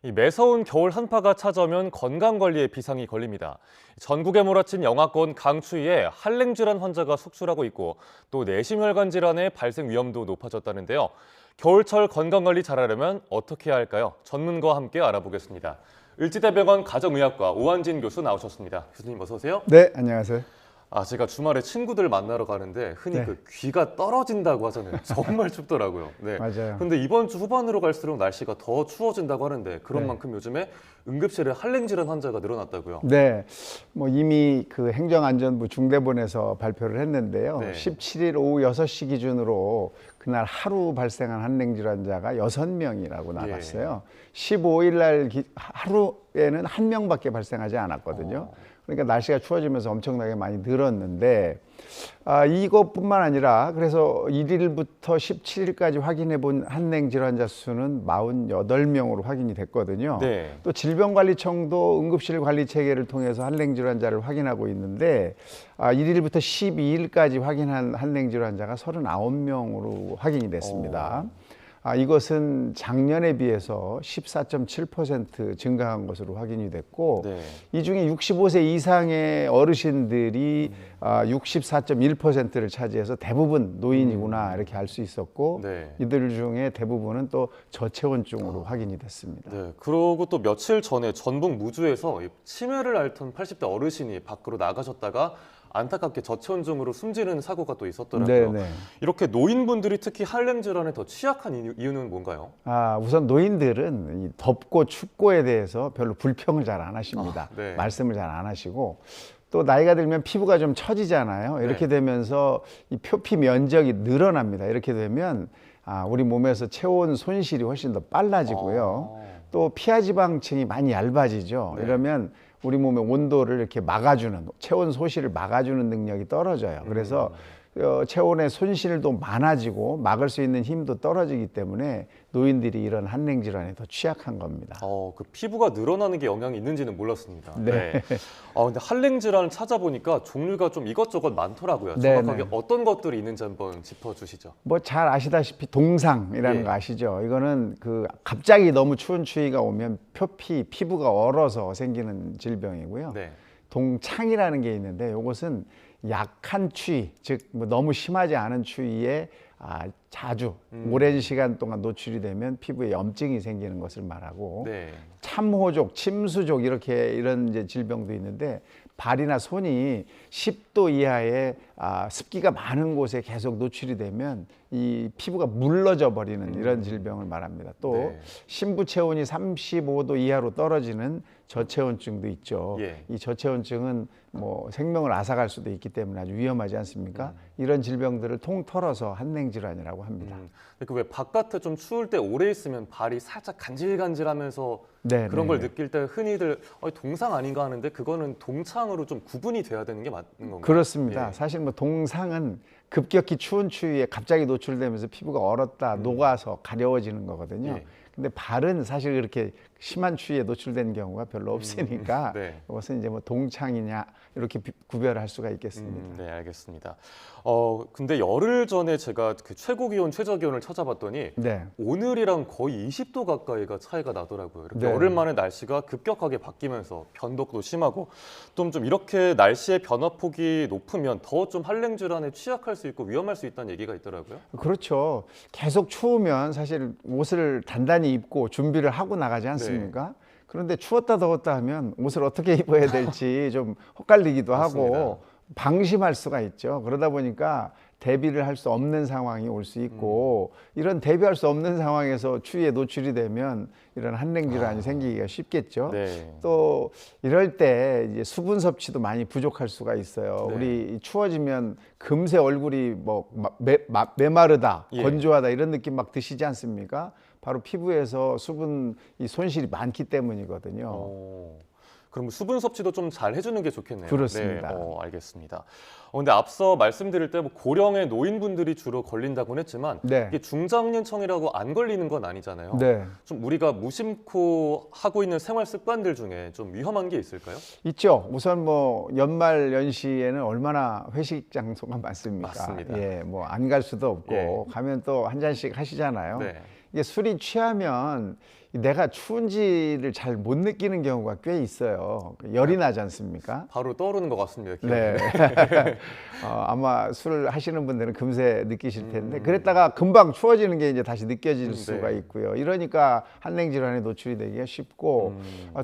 이 매서운 겨울 한파가 찾아오면 건강관리에 비상이 걸립니다. 전국에 몰아친 영하권 강추위에 한랭질환 환자가 속출하고 있고 또 내심혈관 질환의 발생 위험도 높아졌다는데요. 겨울철 건강관리 잘하려면 어떻게 해야 할까요? 전문가와 함께 알아보겠습니다. 을지대병원 가정의학과 오한진 교수 나오셨습니다. 교수님 어서 오세요. 네, 안녕하세요. 제가 주말에 친구들 만나러 가는데 흔히 네. 그 귀가 떨어진다고 하잖아요. 정말 춥더라고요. 네. 맞아요. 근데 이번 주 후반으로 갈수록 날씨가 더 추워진다고 하는데 그런 네. 만큼 요즘에 응급실에 한랭질환 환자가 늘어났다고요. 네, 뭐 이미 그 행정안전부 중대본에서 발표를 했는데요. 네. 17일 오후 6시 기준으로 그날 하루 발생한 한랭질 환자가 6명이라고 나왔어요. 15일 날 하루에는 1명밖에 발생하지 않았거든요. 그러니까 날씨가 추워지면서 엄청나게 많이 늘었는데 이것뿐만 아니라 그래서 1일부터 17일까지 확인해 본 한랭 질환자 수는 48명으로 확인이 됐거든요. 네. 또 질병관리청도 응급실 관리 체계를 통해서 한랭 질환자를 확인하고 있는데 1일부터 12일까지 확인한 한랭 질환자가 39명으로 확인이 됐습니다. 이것은 작년에 비해서 14.7% 증가한 것으로 확인이 됐고 네. 이 중에 65세 이상의 어르신들이 64.1%를 차지해서 대부분 노인이구나 이렇게 알 수 있었고 네. 이들 중에 대부분은 또 저체온증으로 확인이 됐습니다. 네. 그리고 또 며칠 전에 전북 무주에서 치매를 앓던 80대 어르신이 밖으로 나가셨다가 안타깝게 저체온증으로 숨지는 사고가 또 있었더라고요. 네네. 이렇게 노인분들이 특히 한랭 질환에 더 취약한 이유는 뭔가요? 우선 노인들은 이 덥고 춥고에 대해서 별로 불평을 잘 안 하십니다. 네. 말씀을 잘 안 하시고 또 나이가 들면 피부가 좀 처지잖아요. 이렇게 되면서 이 표피 면적이 늘어납니다. 이렇게 되면 우리 몸에서 체온 손실이 훨씬 더 빨라지고요. 또 피하지방층이 많이 얇아지죠. 네. 이러면 우리 몸의 온도를 이렇게 막아주는 체온 소실을 막아주는 능력이 떨어져요. 그래서 체온의 손실도 많아지고 막을 수 있는 힘도 떨어지기 때문에 노인들이 이런 한랭 질환에 더 취약한 겁니다. 그 피부가 늘어나는 게 영향이 있는지는 몰랐습니다. 네. 근데 한랭 질환을 찾아보니까 종류가 좀 이것저것 많더라고요. 네, 정확하게 네. 어떤 것들이 있는지 한번 짚어주시죠. 뭐 잘 아시다시피 동상이라는 예. 거 아시죠? 이거는 그 갑자기 너무 추운 추위가 오면 피부가 얼어서 생기는 질병이고요. 네. 동창이라는 게 있는데 이것은 약한 추위, 즉 뭐 너무 심하지 않은 추위에 자주 오랜 시간 동안 노출이 되면 피부에 염증이 생기는 것을 말하고 네. 참호족, 침수족 이런 이제 질병도 있는데 발이나 손이 10도 이하의 습기가 많은 곳에 계속 노출이 되면 이 피부가 물러져 버리는 이런 질병을 말합니다. 또 네. 심부 체온이 35도 이하로 떨어지는 저체온증도 있죠. 예. 이 저체온증은 뭐 생명을 앗아갈 수도 있기 때문에 아주 위험하지 않습니까? 이런 질병들을 통틀어서 한랭 질환이라고 합니다. 왜 바깥에 좀 추울 때 오래 있으면 발이 살짝 간질간질하면서 네, 그런 네, 걸 네. 느낄 때 흔히들 동상 아닌가 하는데 그거는 동창으로 좀 구분이 돼야 되는 게 맞는 건가요? 그렇습니다. 예. 사실 뭐 동상은 급격히 추운 추위에 갑자기 노출되면서 피부가 얼었다 녹아서 가려워지는 거거든요. 예. 근데 발은 사실 그렇게 심한 추위에 노출되는 경우가 별로 없으니까 네. 이것은 이제 뭐 동창이냐 이렇게 구별할 수가 있겠습니다. 네, 알겠습니다. 근데 열흘 전에 제가 그 최고 기온, 최저 기온을 찾아봤더니 네. 오늘이랑 거의 20도 가까이가 차이가 나더라고요. 이렇게 네. 열흘 만에 날씨가 급격하게 바뀌면서 변덕도 심하고 좀 이렇게 날씨의 변화폭이 높으면 더 좀 한랭 질환에 취약할 수 있고 위험할 수 있다는 얘기가 있더라고요. 그렇죠. 계속 추우면 사실 옷을 단단히 입고 준비를 하고 나가지 않습니까? 그런데 추웠다 더웠다 하면 옷을 어떻게 입어야 될지 좀 헛갈리기도 맞습니다. 하고 방심할 수가 있죠. 그러다 보니까 대비를 할 수 없는 상황이 올 수 있고 이런 대비할 수 없는 상황에서 추위에 노출이 되면 이런 한랭 질환이 생기기가 쉽겠죠. 네. 또 이럴 때 이제 수분 섭취도 많이 부족할 수가 있어요. 네. 우리 추워지면 금세 얼굴이 뭐 메마르다, 예. 건조하다 이런 느낌 막 드시지 않습니까? 바로 피부에서 수분 이 손실이 많기 때문이거든요. 그럼 수분 섭취도 좀 잘 해주는 게 좋겠네요. 그렇습니다. 네, 알겠습니다. 근데 앞서 말씀드릴 때 뭐 고령의 노인분들이 주로 걸린다고는 했지만 네. 이게 중장년층이라고 안 걸리는 건 아니잖아요. 네. 좀 우리가 무심코 하고 있는 생활 습관들 중에 좀 위험한 게 있을까요? 있죠. 우선 뭐 연말 연시에는 얼마나 회식 장소가 많습니까? 맞습니다. 예, 뭐 안 갈 수도 없고 예. 가면 또 한 잔씩 하시잖아요. 네. 이게 술이 취하면 내가 추운지를 잘 못 느끼는 경우가 꽤 있어요. 열이 나지 않습니까? 바로 떠오르는 것 같습니다. 네. 아마 술 하시는 분들은 금세 느끼실 텐데 그랬다가 금방 추워지는 게 이제 다시 느껴질 수가 있고요. 이러니까 한랭 질환에 노출이 되기가 쉽고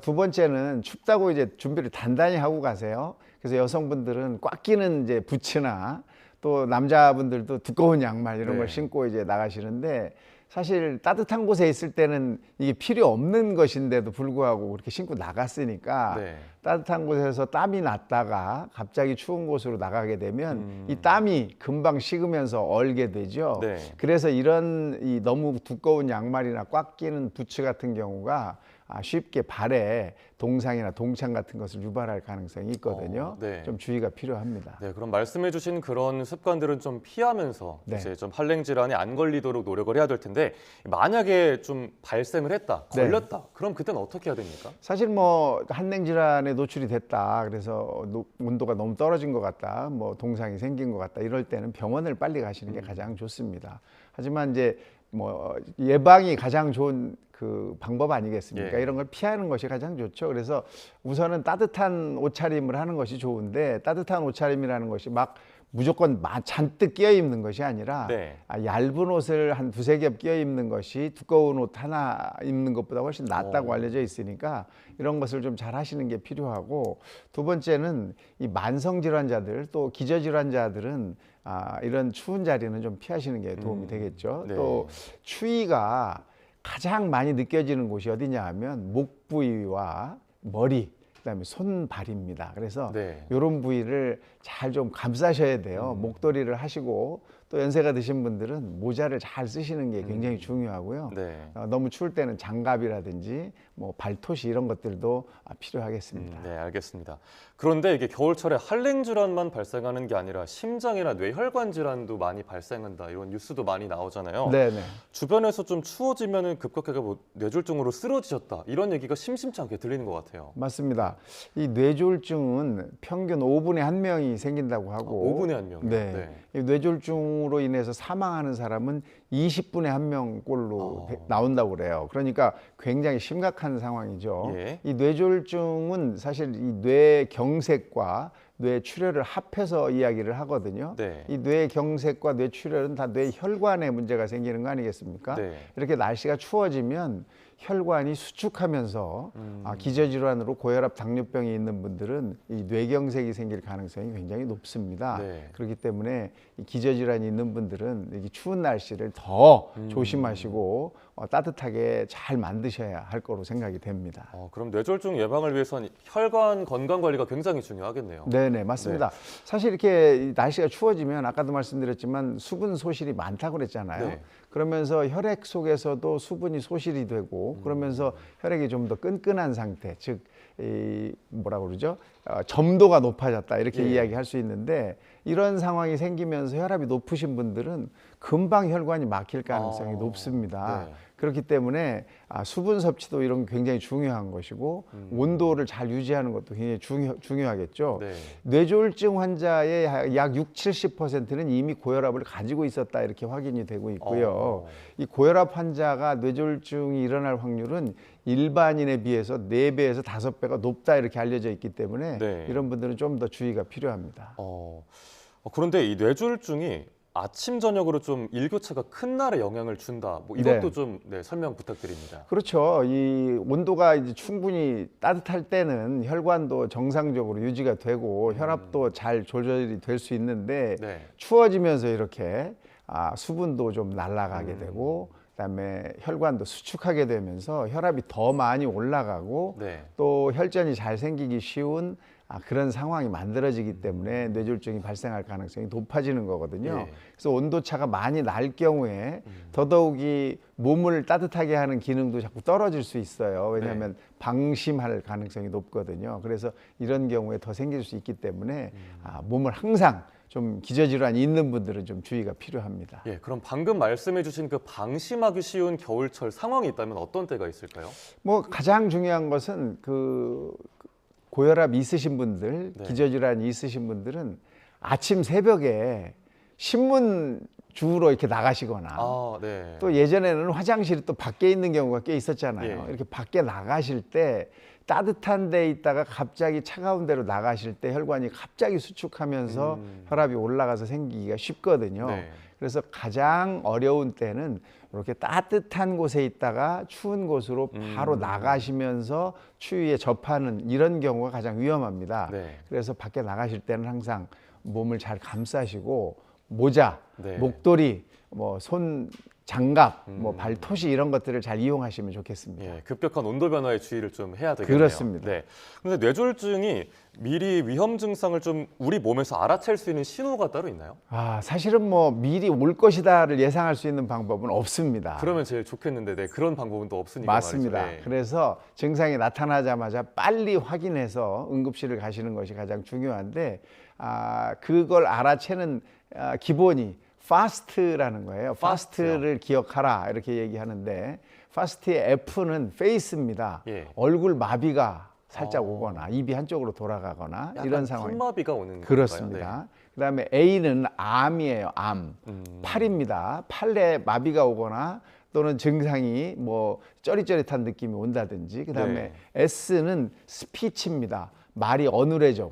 두 번째는 춥다고 이제 준비를 단단히 하고 가세요. 그래서 여성분들은 꽉 끼는 이제 부츠나 또 남자분들도 두꺼운 양말 이런 네. 걸 신고 이제 나가시는데 사실 따뜻한 곳에 있을 때는 이게 필요 없는 것인데도 불구하고 그렇게 신고 나갔으니까 네. 따뜻한 곳에서 땀이 났다가 갑자기 추운 곳으로 나가게 되면 이 땀이 금방 식으면서 얼게 되죠. 네. 그래서 이런 이 너무 두꺼운 양말이나 꽉 끼는 부츠 같은 경우가 쉽게 발에 동상이나 동창 같은 것을 유발할 가능성이 있거든요. 네. 좀 주의가 필요합니다. 네, 그럼 말씀해주신 그런 습관들은 좀 피하면서 네. 이제 좀 한랭 질환에 안 걸리도록 노력을 해야 될 텐데 만약에 좀 발생을 했다, 걸렸다, 그럼 그때는 어떻게 해야 됩니까? 사실 뭐 한랭 질환에 노출이 됐다, 그래서 온도가 너무 떨어진 것 같다, 뭐 동상이 생긴 것 같다 이럴 때는 병원을 빨리 가시는 게 가장 좋습니다. 하지만 이제 뭐 예방이 가장 좋은 그 방법 아니겠습니까? 예. 이런 걸 피하는 것이 가장 좋죠. 그래서 우선은 따뜻한 옷차림을 하는 것이 좋은데 따뜻한 옷차림이라는 것이 막 무조건 잔뜩 끼어 입는 것이 아니라 네. 얇은 옷을 한 두세 겹 끼어 입는 것이 두꺼운 옷 하나 입는 것보다 훨씬 낫다고 알려져 있으니까 이런 것을 좀 잘 하시는 게 필요하고 두 번째는 이 만성 질환자들 또 기저 질환자들은 이런 추운 자리는 좀 피하시는 게 도움이 되겠죠. 네. 또 추위가 가장 많이 느껴지는 곳이 어디냐 하면 목 부위와 머리 그다음에 손발입니다. 그래서 네. 이런 부위를 잘 좀 감싸셔야 돼요. 목도리를 하시고 또 연세가 드신 분들은 모자를 잘 쓰시는 게 굉장히 중요하고요. 네. 너무 추울 때는 장갑이라든지 뭐 발토시 이런 것들도 필요하겠습니다. 네, 알겠습니다. 그런데 이게 겨울철에 한랭 질환만 발생하는 게 아니라 심장이나 뇌혈관 질환도 많이 발생한다 이런 뉴스도 많이 나오잖아요. 네네. 주변에서 좀 추워지면은 급격하게 뭐 뇌졸중으로 쓰러지셨다 이런 얘기가 심심치 않게 들리는 것 같아요. 맞습니다. 이 뇌졸중은 평균 5분에 1명이 생긴다고 하고 5분에 1명이요? 네. 이 뇌졸중으로 인해서 사망하는 사람은 20분에 1명꼴로 나온다고 그래요. 그러니까 굉장히 심각한 상황이죠. 예. 이 뇌졸중은 사실 이 뇌경색과 뇌출혈을 합해서 이야기를 하거든요. 네. 이 뇌경색과 뇌출혈은 다 뇌혈관에 문제가 생기는 거 아니겠습니까? 네. 이렇게 날씨가 추워지면 혈관이 수축하면서 기저질환으로 고혈압, 당뇨병이 있는 분들은 이 뇌경색이 생길 가능성이 굉장히 높습니다. 네. 그렇기 때문에 이 기저질환이 있는 분들은 이 추운 날씨를 더 조심하시고 따뜻하게 잘 만드셔야 할 거로 생각이 됩니다. 그럼 뇌졸중 예방을 위해서는 혈관 건강 관리가 굉장히 중요하겠네요. 네네, 맞습니다. 사실 이렇게 날씨가 추워지면 아까도 말씀드렸지만 수분 소실이 많다고 그랬잖아요. 네. 그러면서 혈액 속에서도 수분이 소실이 되고 그러면서 혈액이 좀 더 끈끈한 상태, 즉 뭐라고 그러죠? 점도가 높아졌다 이렇게 예. 이야기할 수 있는데 이런 상황이 생기면서 혈압이 높으신 분들은 금방 혈관이 막힐 가능성이 높습니다. 네. 그렇기 때문에 수분 섭취도 이런 게 굉장히 중요한 것이고 온도를 잘 유지하는 것도 굉장히 중요하겠죠. 네. 뇌졸중 환자의 약 60-70%는 이미 고혈압을 가지고 있었다 이렇게 확인이 되고 있고요. 이 고혈압 환자가 뇌졸중이 일어날 확률은 일반인에 비해서 4배에서 5배가 높다 이렇게 알려져 있기 때문에 네. 이런 분들은 좀 더 주의가 필요합니다. 그런데 이 뇌졸중이 아침 저녁으로 좀 일교차가 큰 날에 영향을 준다. 뭐 이것도 네. 좀 설명 부탁드립니다. 그렇죠. 이 온도가 이제 충분히 따뜻할 때는 혈관도 정상적으로 유지가 되고 혈압도 잘 조절이 될 수 있는데 네. 추워지면서 이렇게 수분도 좀 날아가게 되고 그다음에 혈관도 수축하게 되면서 혈압이 더 많이 올라가고 네. 또 혈전이 잘 생기기 쉬운 그런 상황이 만들어지기 때문에 뇌졸중이 발생할 가능성이 높아지는 거거든요. 예. 그래서 온도차가 많이 날 경우에 더더욱이 몸을 따뜻하게 하는 기능도 자꾸 떨어질 수 있어요. 왜냐하면 방심할 가능성이 높거든요. 그래서 이런 경우에 더 생길 수 있기 때문에 몸을 항상 좀 기저질환이 있는 분들은 좀 주의가 필요합니다. 예, 그럼 방금 말씀해주신 그 방심하기 쉬운 겨울철 상황이 있다면 어떤 때가 있을까요? 뭐 가장 중요한 것은 그 고혈압 있으신 분들, 네. 기저질환이 있으신 분들은 아침 새벽에 신문 주우러 이렇게 나가시거나 네. 또 예전에는 화장실이 또 밖에 있는 경우가 꽤 있었잖아요. 예. 이렇게 밖에 나가실 때 따뜻한 데 있다가 갑자기 차가운 데로 나가실 때 혈관이 갑자기 수축하면서 혈압이 올라가서 생기기가 쉽거든요. 네. 그래서 가장 어려운 때는 이렇게 따뜻한 곳에 있다가 추운 곳으로 바로 나가시면서 추위에 접하는 이런 경우가 가장 위험합니다. 네. 그래서 밖에 나가실 때는 항상 몸을 잘 감싸시고 모자, 네. 목도리, 뭐 손 장갑, 뭐 발토시 이런 것들을 잘 이용하시면 좋겠습니다. 예, 급격한 온도 변화에 주의를 좀 해야 되겠네요. 그렇습니다. 네. 그런데 뇌졸중이 미리 위험 증상을 좀 우리 몸에서 알아챌 수 있는 신호가 따로 있나요? 사실은 뭐 미리 올 것이다를 예상할 수 있는 방법은 없습니다. 그러면 제일 좋겠는데 그런 방법은 또 없으니까 맞습니다. 말이죠. 네. 그래서 증상이 나타나자마자 빨리 확인해서 응급실을 가시는 것이 가장 중요한데 그걸 알아채는 기본이 FAST라는 거예요. FAST를 기억하라 이렇게 얘기하는데 FAST의 F는 face입니다. 예. 얼굴 마비가 살짝 오거나 입이 한쪽으로 돌아가거나 이런 상황. 턱마비가 오는 그렇습니다. 건가요? 네. 그다음에 A는 암이에요. 암. 팔입니다. 팔에 마비가 오거나 또는 증상이 뭐 쩌릿쩌릿한 느낌이 온다든지 그다음에 네. S는 스피치입니다. 말이 어눌해져.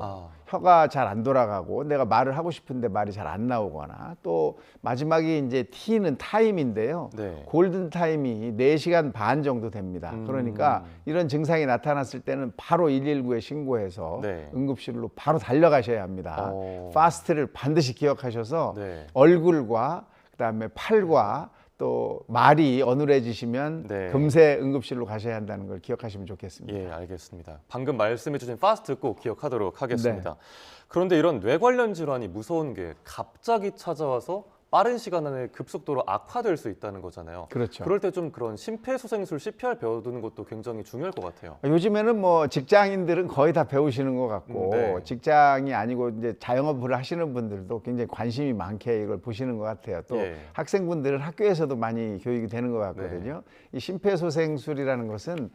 혀가 잘 안 돌아가고 내가 말을 하고 싶은데 말이 잘 안 나오거나 또 마지막에 이제 T는 타임인데요. 네. 골든 타임이 4시간 반 정도 됩니다. 그러니까 이런 증상이 나타났을 때는 바로 119에 신고해서 네. 응급실로 바로 달려가셔야 합니다. 파스트를 반드시 기억하셔서 네. 얼굴과 그다음에 팔과 또 말이 어눌해지시면 네. 금세 응급실로 가셔야 한다는 걸 기억하시면 좋겠습니다. 예, 알겠습니다. 방금 말씀해 주신 파스트 꼭 기억하도록 하겠습니다. 네. 그런데 이런 뇌 관련 질환이 무서운 게 갑자기 찾아와서 빠른 시간 안에 급속도로 악화될 수 있다는 거잖아요. 그렇죠. 그럴 때 좀 그런 심폐소생술 CPR 배워두는 것도 굉장히 중요할 것 같아요. 요즘에는 뭐 직장인들은 거의 다 배우시는 것 같고 네. 직장이 아니고 이제 자영업을 하시는 분들도 굉장히 관심이 많게 이걸 보시는 것 같아요. 또 예. 학생분들은 학교에서도 많이 교육이 되는 것 같거든요. 이 심폐소생술이라는 것은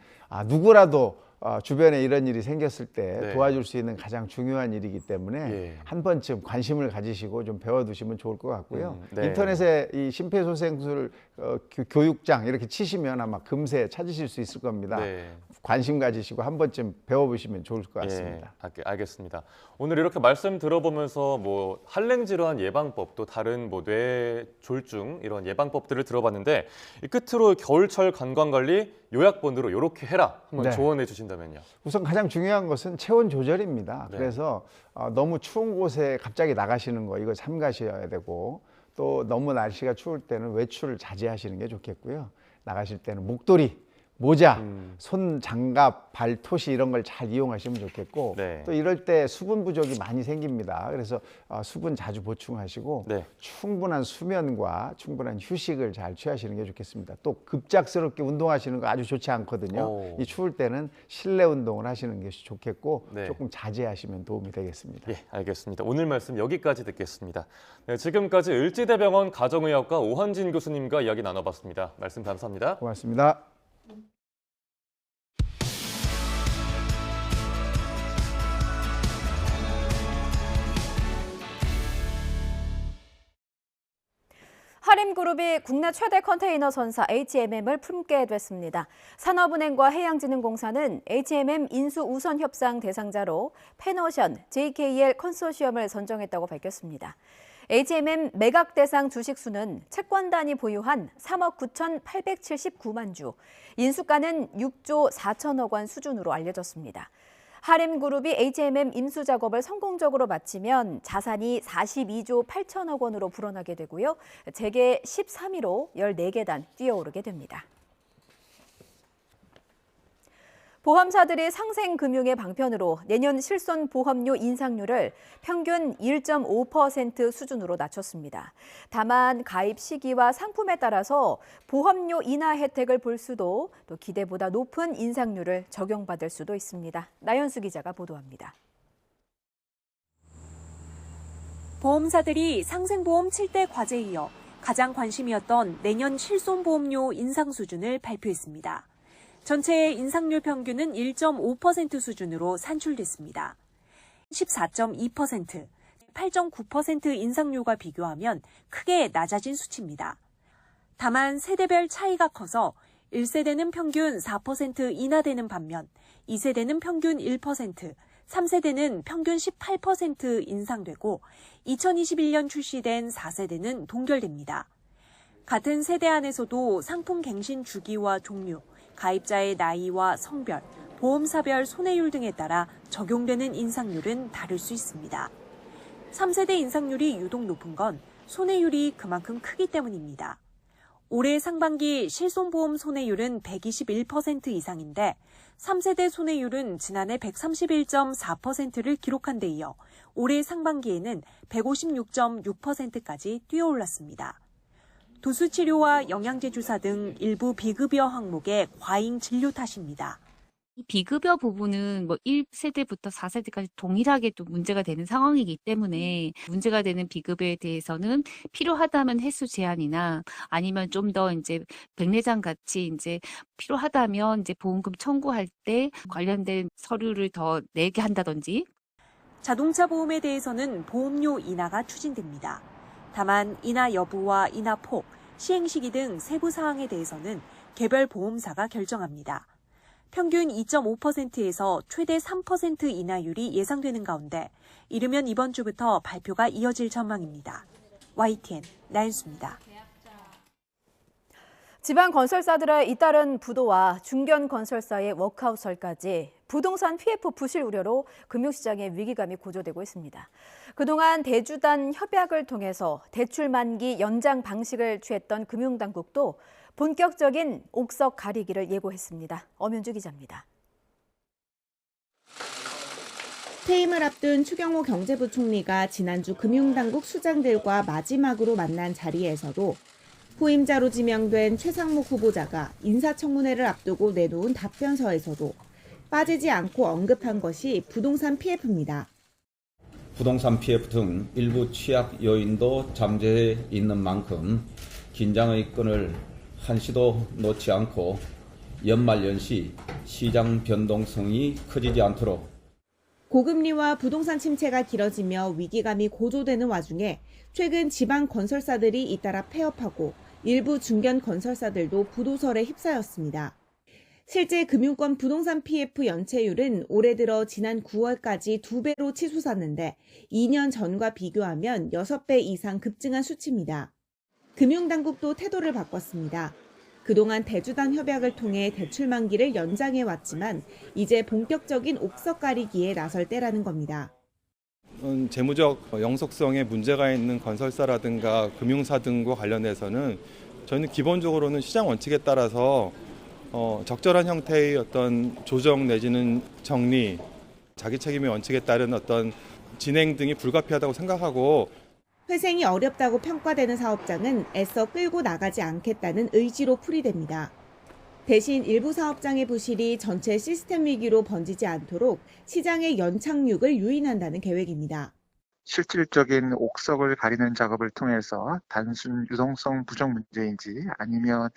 누구라도 주변에 이런 일이 생겼을 때 네. 도와줄 수 있는 가장 중요한 일이기 때문에 예. 한 번쯤 관심을 가지시고 좀 배워두시면 좋을 것 같고요. 네. 인터넷에 이 심폐소생술 교육장 이렇게 치시면 아마 금세 찾으실 수 있을 겁니다. 네. 관심 가지시고 한 번쯤 배워보시면 좋을 것 같습니다. 예, 알겠습니다. 오늘 이렇게 말씀 들어보면서 뭐 한랭 질환 예방법 또 다른 뭐 뇌졸중 이런 예방법들을 들어봤는데 이 끝으로 겨울철 건강관리 요약본으로 이렇게 해라 한번 네. 조언해 주신다면요. 우선 가장 중요한 것은 체온 조절입니다. 네. 그래서 너무 추운 곳에 갑자기 나가시는 거 이거 삼가셔야 되고 또 너무 날씨가 추울 때는 외출을 자제하시는 게 좋겠고요. 나가실 때는 목도리, 모자, 손 장갑, 발토시 이런 걸 잘 이용하시면 좋겠고 네. 또 이럴 때 수분 부족이 많이 생깁니다. 그래서 수분 자주 보충하시고 네. 충분한 수면과 충분한 휴식을 잘 취하시는 게 좋겠습니다. 또 급작스럽게 운동하시는 거 아주 좋지 않거든요. 이 추울 때는 실내 운동을 하시는 것이 좋겠고 네. 조금 자제하시면 도움이 되겠습니다. 예, 알겠습니다. 오늘 말씀 여기까지 듣겠습니다. 네, 지금까지 을지대병원 가정의학과 오한진 교수님과 이야기 나눠봤습니다. 말씀 감사합니다. 고맙습니다. 하림그룹이 국내 최대 컨테이너 선사 HMM을 품게 됐습니다. 산업은행과 해양진흥공사는 HMM 인수 우선 협상 대상자로 페노션, JKL 컨소시엄을 선정했다고 밝혔습니다. HMM 매각 대상 주식수는 채권단이 보유한 3억 9,879만 주, 인수가는 6조 4천억 원 수준으로 알려졌습니다. 하림그룹이 HMM 임수 작업을 성공적으로 마치면 자산이 42조 8천억 원으로 불어나게 되고요. 재계 13위로 14계단 뛰어오르게 됩니다. 보험사들이 상생금융의 방편으로 내년 실손보험료 인상률을 평균 1.5% 수준으로 낮췄습니다. 다만 가입 시기와 상품에 따라서 보험료 인하 혜택을 볼 수도 또 기대보다 높은 인상률을 적용받을 수도 있습니다. 나연수 기자가 보도합니다. 보험사들이 상생보험 7대 과제에 이어 가장 관심이었던 내년 실손보험료 인상 수준을 발표했습니다. 전체의 인상률 평균은 1.5% 수준으로 산출됐습니다. 14.2%, 8.9% 인상률과 비교하면 크게 낮아진 수치입니다. 다만 세대별 차이가 커서 1세대는 평균 4% 인하되는 반면 2세대는 평균 1%, 3세대는 평균 18% 인상되고 2021년 출시된 4세대는 동결됩니다. 같은 세대 안에서도 상품 갱신 주기와 종류, 가입자의 나이와 성별, 보험사별 손해율 등에 따라 적용되는 인상률은 다를 수 있습니다. 3세대 인상률이 유독 높은 건 손해율이 그만큼 크기 때문입니다. 올해 상반기 실손보험 손해율은 121% 이상인데 3세대 손해율은 지난해 131.4%를 기록한 데 이어 올해 상반기에는 156.6%까지 뛰어올랐습니다. 도수치료와 영양제 주사 등 일부 비급여 항목의 과잉 진료 탓입니다. 이 비급여 부분은 뭐 1세대부터 4세대까지 동일하게 또 문제가 되는 상황이기 때문에 문제가 되는 비급여에 대해서는 필요하다면 횟수 제한이나 아니면 좀 더 이제 백내장 같이 이제 필요하다면 이제 보험금 청구할 때 관련된 서류를 더 내게 한다든지. 자동차 보험에 대해서는 보험료 인하가 추진됩니다. 다만 인하 여부와 인하 폭, 시행 시기 등 세부 사항에 대해서는 개별 보험사가 결정합니다. 평균 2.5%에서 최대 3% 인하율이 예상되는 가운데 이르면 이번 주부터 발표가 이어질 전망입니다. YTN 나연수입니다. 지방 건설사들의 잇따른 부도와 중견 건설사의 워크아웃설까지 부동산 PF 부실 우려로 금융시장의 위기감이 고조되고 있습니다. 그동안 대주단 협약을 통해서 대출 만기 연장 방식을 취했던 금융당국도 본격적인 옥석 가리기를 예고했습니다. 엄윤주 기자입니다. 퇴임을 앞둔 추경호 경제부총리가 지난주 금융당국 수장들과 마지막으로 만난 자리에서도 후임자로 지명된 최상목 후보자가 인사청문회를 앞두고 내놓은 답변서에서도 빠지지 않고 언급한 것이 부동산 PF입니다. 부동산 PF 등 일부 취약 요인도 잠재해 있는 만큼 긴장의 끈을 한시도 놓지 않고 연말연시 시장 변동성이 커지지 않도록 고금리와 부동산 침체가 길어지며 위기감이 고조되는 와중에 최근 지방 건설사들이 잇따라 폐업하고 일부 중견 건설사들도 부도설에 휩싸였습니다. 실제 금융권 부동산 PF 연체율은 올해 들어 지난 9월까지 2배로 치솟았는데 2년 전과 비교하면 6배 이상 급증한 수치입니다. 금융당국도 태도를 바꿨습니다. 그동안 대주단 협약을 통해 대출 만기를 연장해왔지만 이제 본격적인 옥석 가리기에 나설 때라는 겁니다. 재무적 영속성에 문제가 있는 건설사라든가 금융사 등과 관련해서는 저희는 기본적으로는 시장 원칙에 따라서 적절한 형태의 어떤 조정 내지는 정리, 자기 책임의 원칙에 따른 어떤 진행 등이 불가피하다고 생각하고 회생이 어렵다고 평가되는 사업장은 애써 끌고 나가지 않겠다는 의지로 풀이됩니다. 대신 일부 사업장의 부실이 전체 시스템 위기로 번지지 않도록 시장의 연착륙을 유인한다는 계획입니다. 실질적인 옥석을 가리는 작업을 통해서 단순 유동성 부족 문제인지 아니면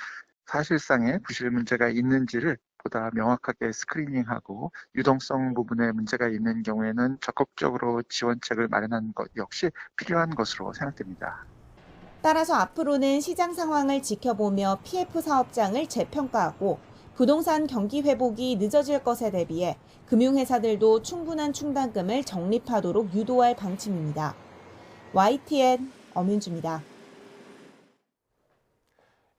사실상의 부실 문제가 있는지를 보다 명확하게 스크리닝하고 유동성 부분에 문제가 있는 경우에는 적극적으로 지원책을 마련하는 것 역시 필요한 것으로 생각됩니다. 따라서 앞으로는 시장 상황을 지켜보며 PF 사업장을 재평가하고 부동산 경기 회복이 늦어질 것에 대비해 금융회사들도 충분한 충당금을 적립하도록 유도할 방침입니다. YTN 엄윤주입니다.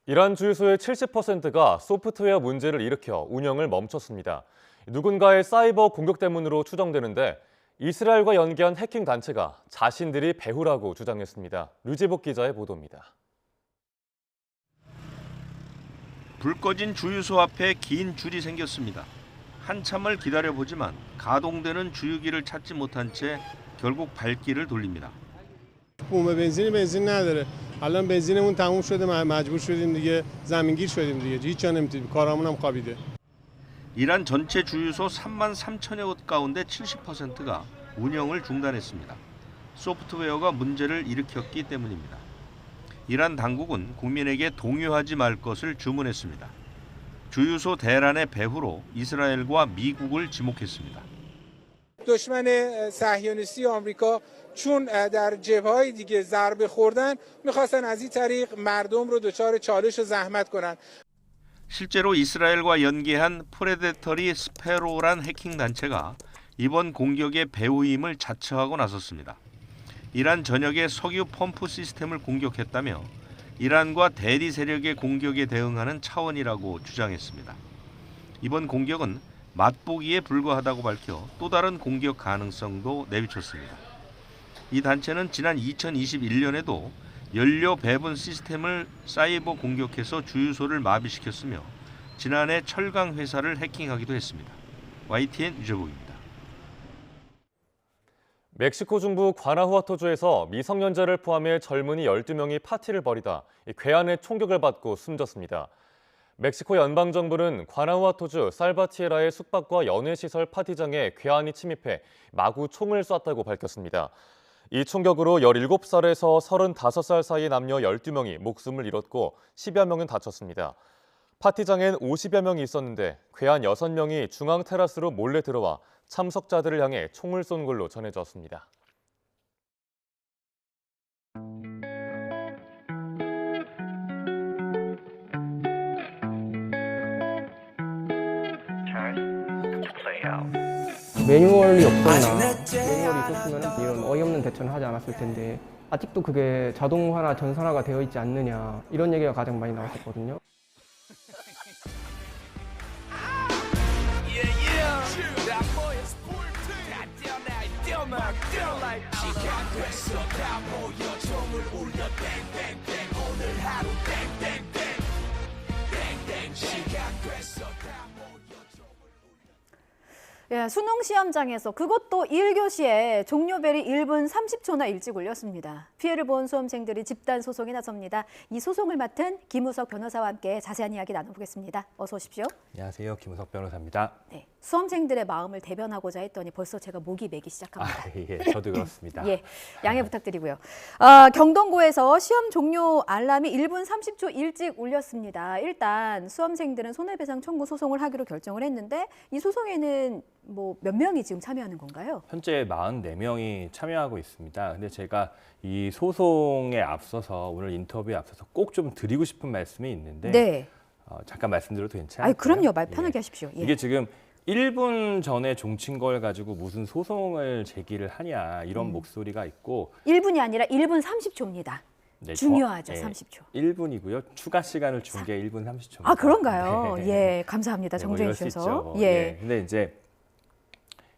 이란 주유소의 70%가 소프트웨어 문제를 일으켜 운영을 멈췄습니다. 누군가의 사이버 공격 때문으로 추정되는데 이스라엘과 연계한 해킹 단체가 자신들이 배후라고 주장했습니다. 류지복 기자의 보도입니다. 불 꺼진 주유소 앞에 긴 줄이 생겼습니다. 한참을 기다려보지만 가동되는 주유기를 찾지 못한 채 결국 발길을 돌립니다. بوم بنزین نداره. الان بنزینمون تموم شده مجبور شدیم دیگه زمینگیر شدیم دیگه. هیچ جا نمیتونیم. کارامون هم خوابیده. 이란 전체 주유소 3만 3천여 곳 가운데 70%가 운영을 중단했습니다. 소프트웨어가 문제를 일으켰기 때문입니다. 이란 당국은 국민에게 동요하지 말 것을 주문했습니다. 주유소 대란의 배후로 이스라엘과 미국을 지목했습니다. دشمن صهیونیستی آمریکا چون در جبهه‌های دیگه ضربه خوردن می‌خواستن از این طریق مردم رو دچار چالش و زحمت کنن. 실제로 이스라엘과 연계한 프레데터리 스페로란 해킹 단체가 이번 공격의 배후임을 자처하고 나섰습니다. 이란 전역의 석유 펌프 시스템을 공격했다며 이란과 대리 세력의 공격에 대응하는 차원이라고 주장했습니다. 이번 공격은 맛보기에 불과하다고 밝혀 또 다른 공격 가능성도 내비쳤습니다. 이 단체는 지난 2021년에도 연료 배분 시스템을 사이버 공격해서 주유소를 마비시켰으며 지난해 철강 회사를 해킹하기도 했습니다. YTN 유재복입니다. 멕시코 중부 과나후아토주에서 미성년자를 포함해 젊은이 12명이 파티를 벌이다 괴한의 총격을 받고 숨졌습니다. 멕시코 연방정부는 과나후아토주 살바티에라의 숙박과 연회시설 파티장에 괴한이 침입해 마구 총을 쐈다고 밝혔습니다. 이 총격으로 17살에서 35살 사이 남녀 12명이 목숨을 잃었고 10여 명은 다쳤습니다. 파티장엔 50여 명이 있었는데 괴한 6명이 중앙 테라스로 몰래 들어와 참석자들을 향해 총을 쏜 걸로 전해졌습니다. 매뉴얼이 없었나, 매뉴얼이 있었으면 이런 어이없는 대처는 하지 않았을 텐데 아직도 그게 자동화나 전산화가 되어 있지 않느냐 이런 얘기가 가장 많이 나왔었거든요. 예, 수능 시험장에서 그것도 1교시에 종료벨이 1분 30초나 일찍 울렸습니다. 피해를 본 수험생들이 집단 소송에 나섭니다. 이 소송을 맡은 김우석 변호사와 함께 자세한 이야기 나눠보겠습니다. 어서 오십시오. 안녕하세요. 김우석 변호사입니다. 네, 수험생들의 마음을 대변하고자 했더니 벌써 제가 목이 메기 시작합니다. 예, 저도 그렇습니다. 예, 양해 부탁드리고요. 경동고에서 시험 종료 알람이 1분 30초 일찍 울렸습니다. 일단 수험생들은 손해배상 청구 소송을 하기로 결정을 했는데 이 소송에는 뭐 몇 명이 지금 참여하는 건가요? 현재 44명이 참여하고 있습니다. 근데 제가 이 소송에 앞서서 오늘 인터뷰에 앞서서 꼭 좀 드리고 싶은 말씀이 있는데 네. 잠깐 말씀드려도 괜찮을까요? 그럼요. 말 편하게 하십시오. 예. 이게 지금 1분 전에 종친 걸 가지고 무슨 소송을 제기를 하냐 이런 목소리가 있고 1분이 아니라 1분 30초입니다. 네, 중요하죠. 30초. 1분이고요. 추가 시간을 준 게 1분 30초입니다. 아, 그런가요? 네. 예, 감사합니다. 정정해 주셔서. 예. 근데 이제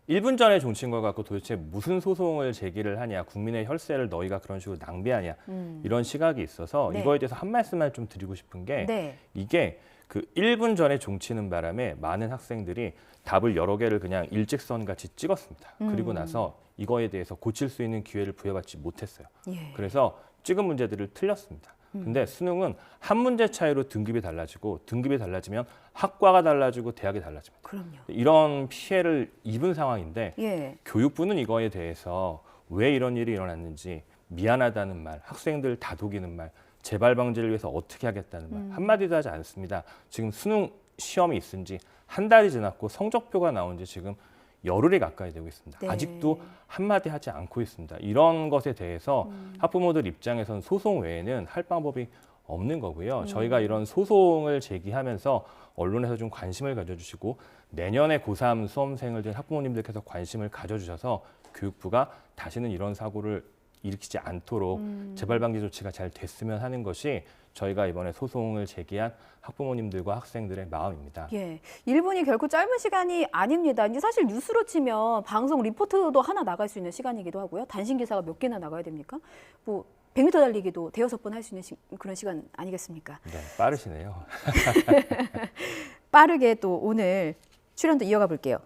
1분 전에 종친 걸 갖고 도대체 무슨 소송을 제기를 하냐, 국민의 혈세를 너희가 그런 식으로 낭비하냐 이런 시각이 있어서 네. 이거에 대해서 한 말씀만 좀 드리고 싶은 게 네. 이게 그 1분 전에 종치는 바람에 많은 학생들이 답을 여러 개를 그냥 일직선 같이 찍었습니다. 그리고 나서 이거에 대해서 고칠 수 있는 기회를 부여받지 못했어요. 예. 그래서 찍은 문제들을 틀렸습니다. 근데 수능은 한 문제 차이로 등급이 달라지고 등급이 달라지면 학과가 달라지고 대학이 달라집니다. 그럼요. 이런 피해를 입은 상황인데 예. 교육부는 이거에 대해서 왜 이런 일이 일어났는지 미안하다는 말, 학생들 다독이는 말, 재발 방지를 위해서 어떻게 하겠다는 말 한마디도 하지 않습니다. 지금 수능 시험이 있은 지 한 달이 지났고 성적표가 나온 지 지금 열흘이 가까이 되고 있습니다. 네. 아직도 한마디 하지 않고 있습니다. 이런 것에 대해서 학부모들 입장에서는 소송 외에는 할 방법이 없는 거고요. 저희가 이런 소송을 제기하면서 언론에서 좀 관심을 가져주시고 내년에 고3 수험생을 둔 학부모님들께서 관심을 가져주셔서 교육부가 다시는 이런 사고를 일으키지 않도록 재발 방지 조치가 잘 됐으면 하는 것이 저희가 이번에 소송을 제기한 학부모님들과 학생들의 마음입니다. 예, 1분이 결코 짧은 시간이 아닙니다. 이제 사실 뉴스로 치면 방송 리포트도 하나 나갈 수 있는 시간이기도 하고요. 단신 기사가 몇 개나 나가야 됩니까? 뭐 100m 달리기도 대여섯 번 할 수 있는 그런 시간 아니겠습니까? 네, 빠르시네요. 빠르게 또 오늘 출연도 이어가 볼게요.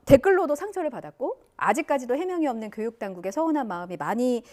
댓글로도 상처를 받았고 아직까지도 해명이 없는 교육당국의 서운한 마음이 많이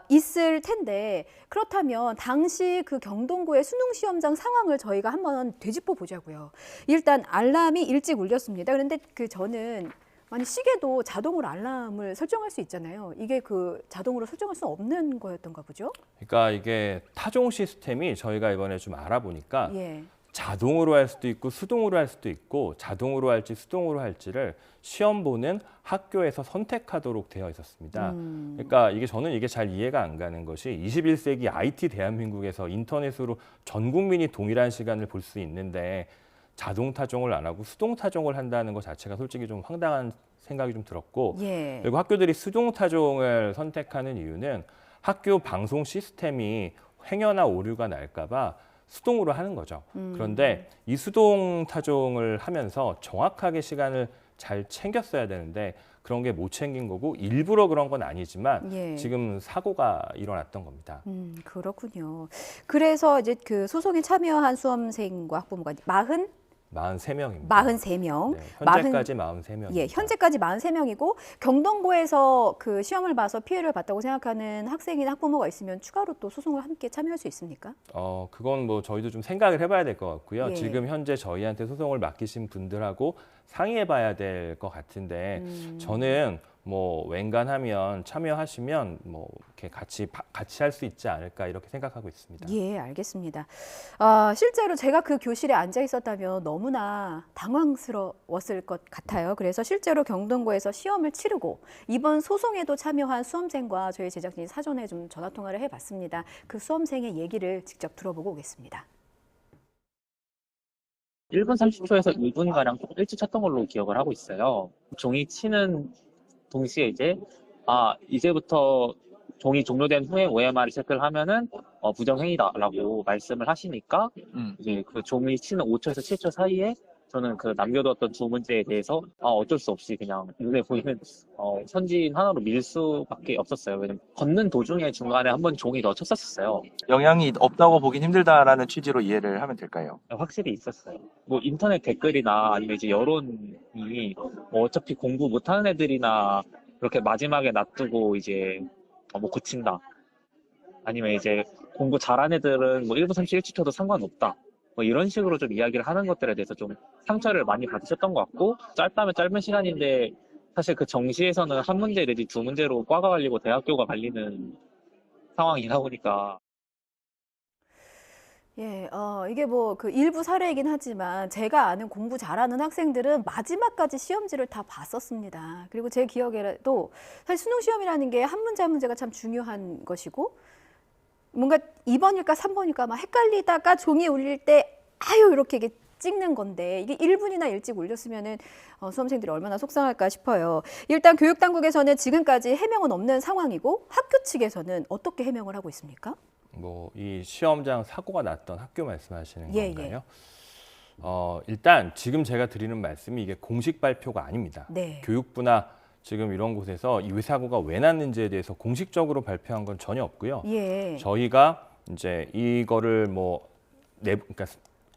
있을 텐데 그렇다면 당시 그 경동고의 수능 시험장 상황을 저희가 한번 되짚어 보자고요. 일단 알람이 일찍 울렸습니다. 그런데 저는 아니 시계도 자동으로 알람을 설정할 수 있잖아요. 이게 그 자동으로 설정할 수 없는 거였던가 보죠? 그러니까 이게 타종 시스템이 저희가 이번에 좀 알아보니까 예. 자동으로 할 수도 있고 수동으로 할 수도 있고 자동으로 할지 수동으로 할지를 시험 보는 학교에서 선택하도록 되어 있었습니다. 그러니까 저는 이게 잘 이해가 안 가는 것이 21세기 IT 대한민국에서 인터넷으로 전 국민이 동일한 시간을 볼 수 있는데 자동 타종을 안 하고 수동 타종을 한다는 것 자체가 솔직히 좀 황당한 생각이 좀 들었고 예. 그리고 학교들이 수동 타종을 선택하는 이유는 학교 방송 시스템이 횡여나 오류가 날까 봐 수동으로 하는 거죠. 그런데 이 수동 타종을 하면서 정확하게 시간을 잘 챙겼어야 되는데 그런 게 못 챙긴 거고 일부러 그런 건 아니지만 예. 지금 사고가 일어났던 겁니다. 그렇군요. 그래서 이제 그 소송에 참여한 수험생과 학부모가 43명입니다. 43명. 네, 현재까지 43명. 예, 현재까지 43명이고 경동고에서 그 시험을 봐서 피해를 봤다고 생각하는 학생이나 학부모가 있으면 추가로 또 소송을 함께 참여할 수 있습니까? 그건 뭐 저희도 좀 생각을 해봐야 될 것 같고요. 예. 지금 현재 저희한테 소송을 맡기신 분들하고 상의해봐야 될 것 같은데 저는 뭐 웬간하면 참여하시면 뭐 이렇게 같이 할 수 있지 않을까 이렇게 생각하고 있습니다. 예, 알겠습니다. 실제로 제가 그 교실에 앉아 있었다면 너무나 당황스러웠을 것 같아요. 그래서 실제로 경동고에서 시험을 치르고 이번 소송에도 참여한 수험생과 저희 제작진이 사전에 좀 전화 통화를 해봤습니다. 그 수험생의 얘기를 직접 들어보고 오겠습니다. 1분 30초에서 2분가량 일찍 쳤던 걸로 기억을 하고 있어요. 종이 치는 동시에 이제부터 종이 종료된 후에 OMR을 체크를 하면은 부정행위다라고 말씀을 하시니까 이제 그 종이 치는 5초에서 7초 사이에 저는 그 남겨두었던 두 문제에 대해서 어쩔 수 없이 그냥 눈에 보이는 선진 하나로 밀 수밖에 없었어요. 왜냐면 걷는 도중에 중간에 한번 종이 더 쳤었어요. 영향이 없다고 보긴 힘들다라는 취지로 이해를 하면 될까요? 확실히 있었어요. 뭐 인터넷 댓글이나 아니면 이제 여론이 뭐 어차피 공부 못하는 애들이나 그렇게 마지막에 놔두고 이제 뭐 고친다. 아니면 이제 공부 잘하는 애들은 뭐 1분 31초 쳐도 상관없다. 뭐 이런 식으로 좀 이야기를 하는 것들에 대해서 좀 상처를 많이 받으셨던 것 같고, 짧다면 짧은 시간인데 사실 그 정시에서는 한 문제 내지 두 문제로 과가 갈리고 대학교가 갈리는 상황이다 보니까. 예, 이게 뭐 그 일부 사례이긴 하지만 제가 아는 공부 잘하는 학생들은 마지막까지 시험지를 다 봤었습니다. 그리고 제 기억에도 사실 수능 시험이라는 게 한 문제 한 문제가 참 중요한 것이고, 뭔가 2번일까 3번일까 막 헷갈리다가 종이 울릴 때 아유 이렇게 찍는 건데, 이게 1분이나 일찍 울렸으면은 수험생들이 얼마나 속상할까 싶어요. 일단 교육당국에서는 지금까지 해명은 없는 상황이고, 학교 측에서는 어떻게 해명을 하고 있습니까? 뭐 이 시험장 사고가 났던 학교 말씀하시는 예, 건가요? 일단 지금 제가 드리는 말씀이 이게 공식 발표가 아닙니다. 네. 교육부나 지금 이런 곳에서 이 사고가 왜 났는지에 대해서 공식적으로 발표한 건 전혀 없고요. 예. 저희가 이제 이거를 그러니까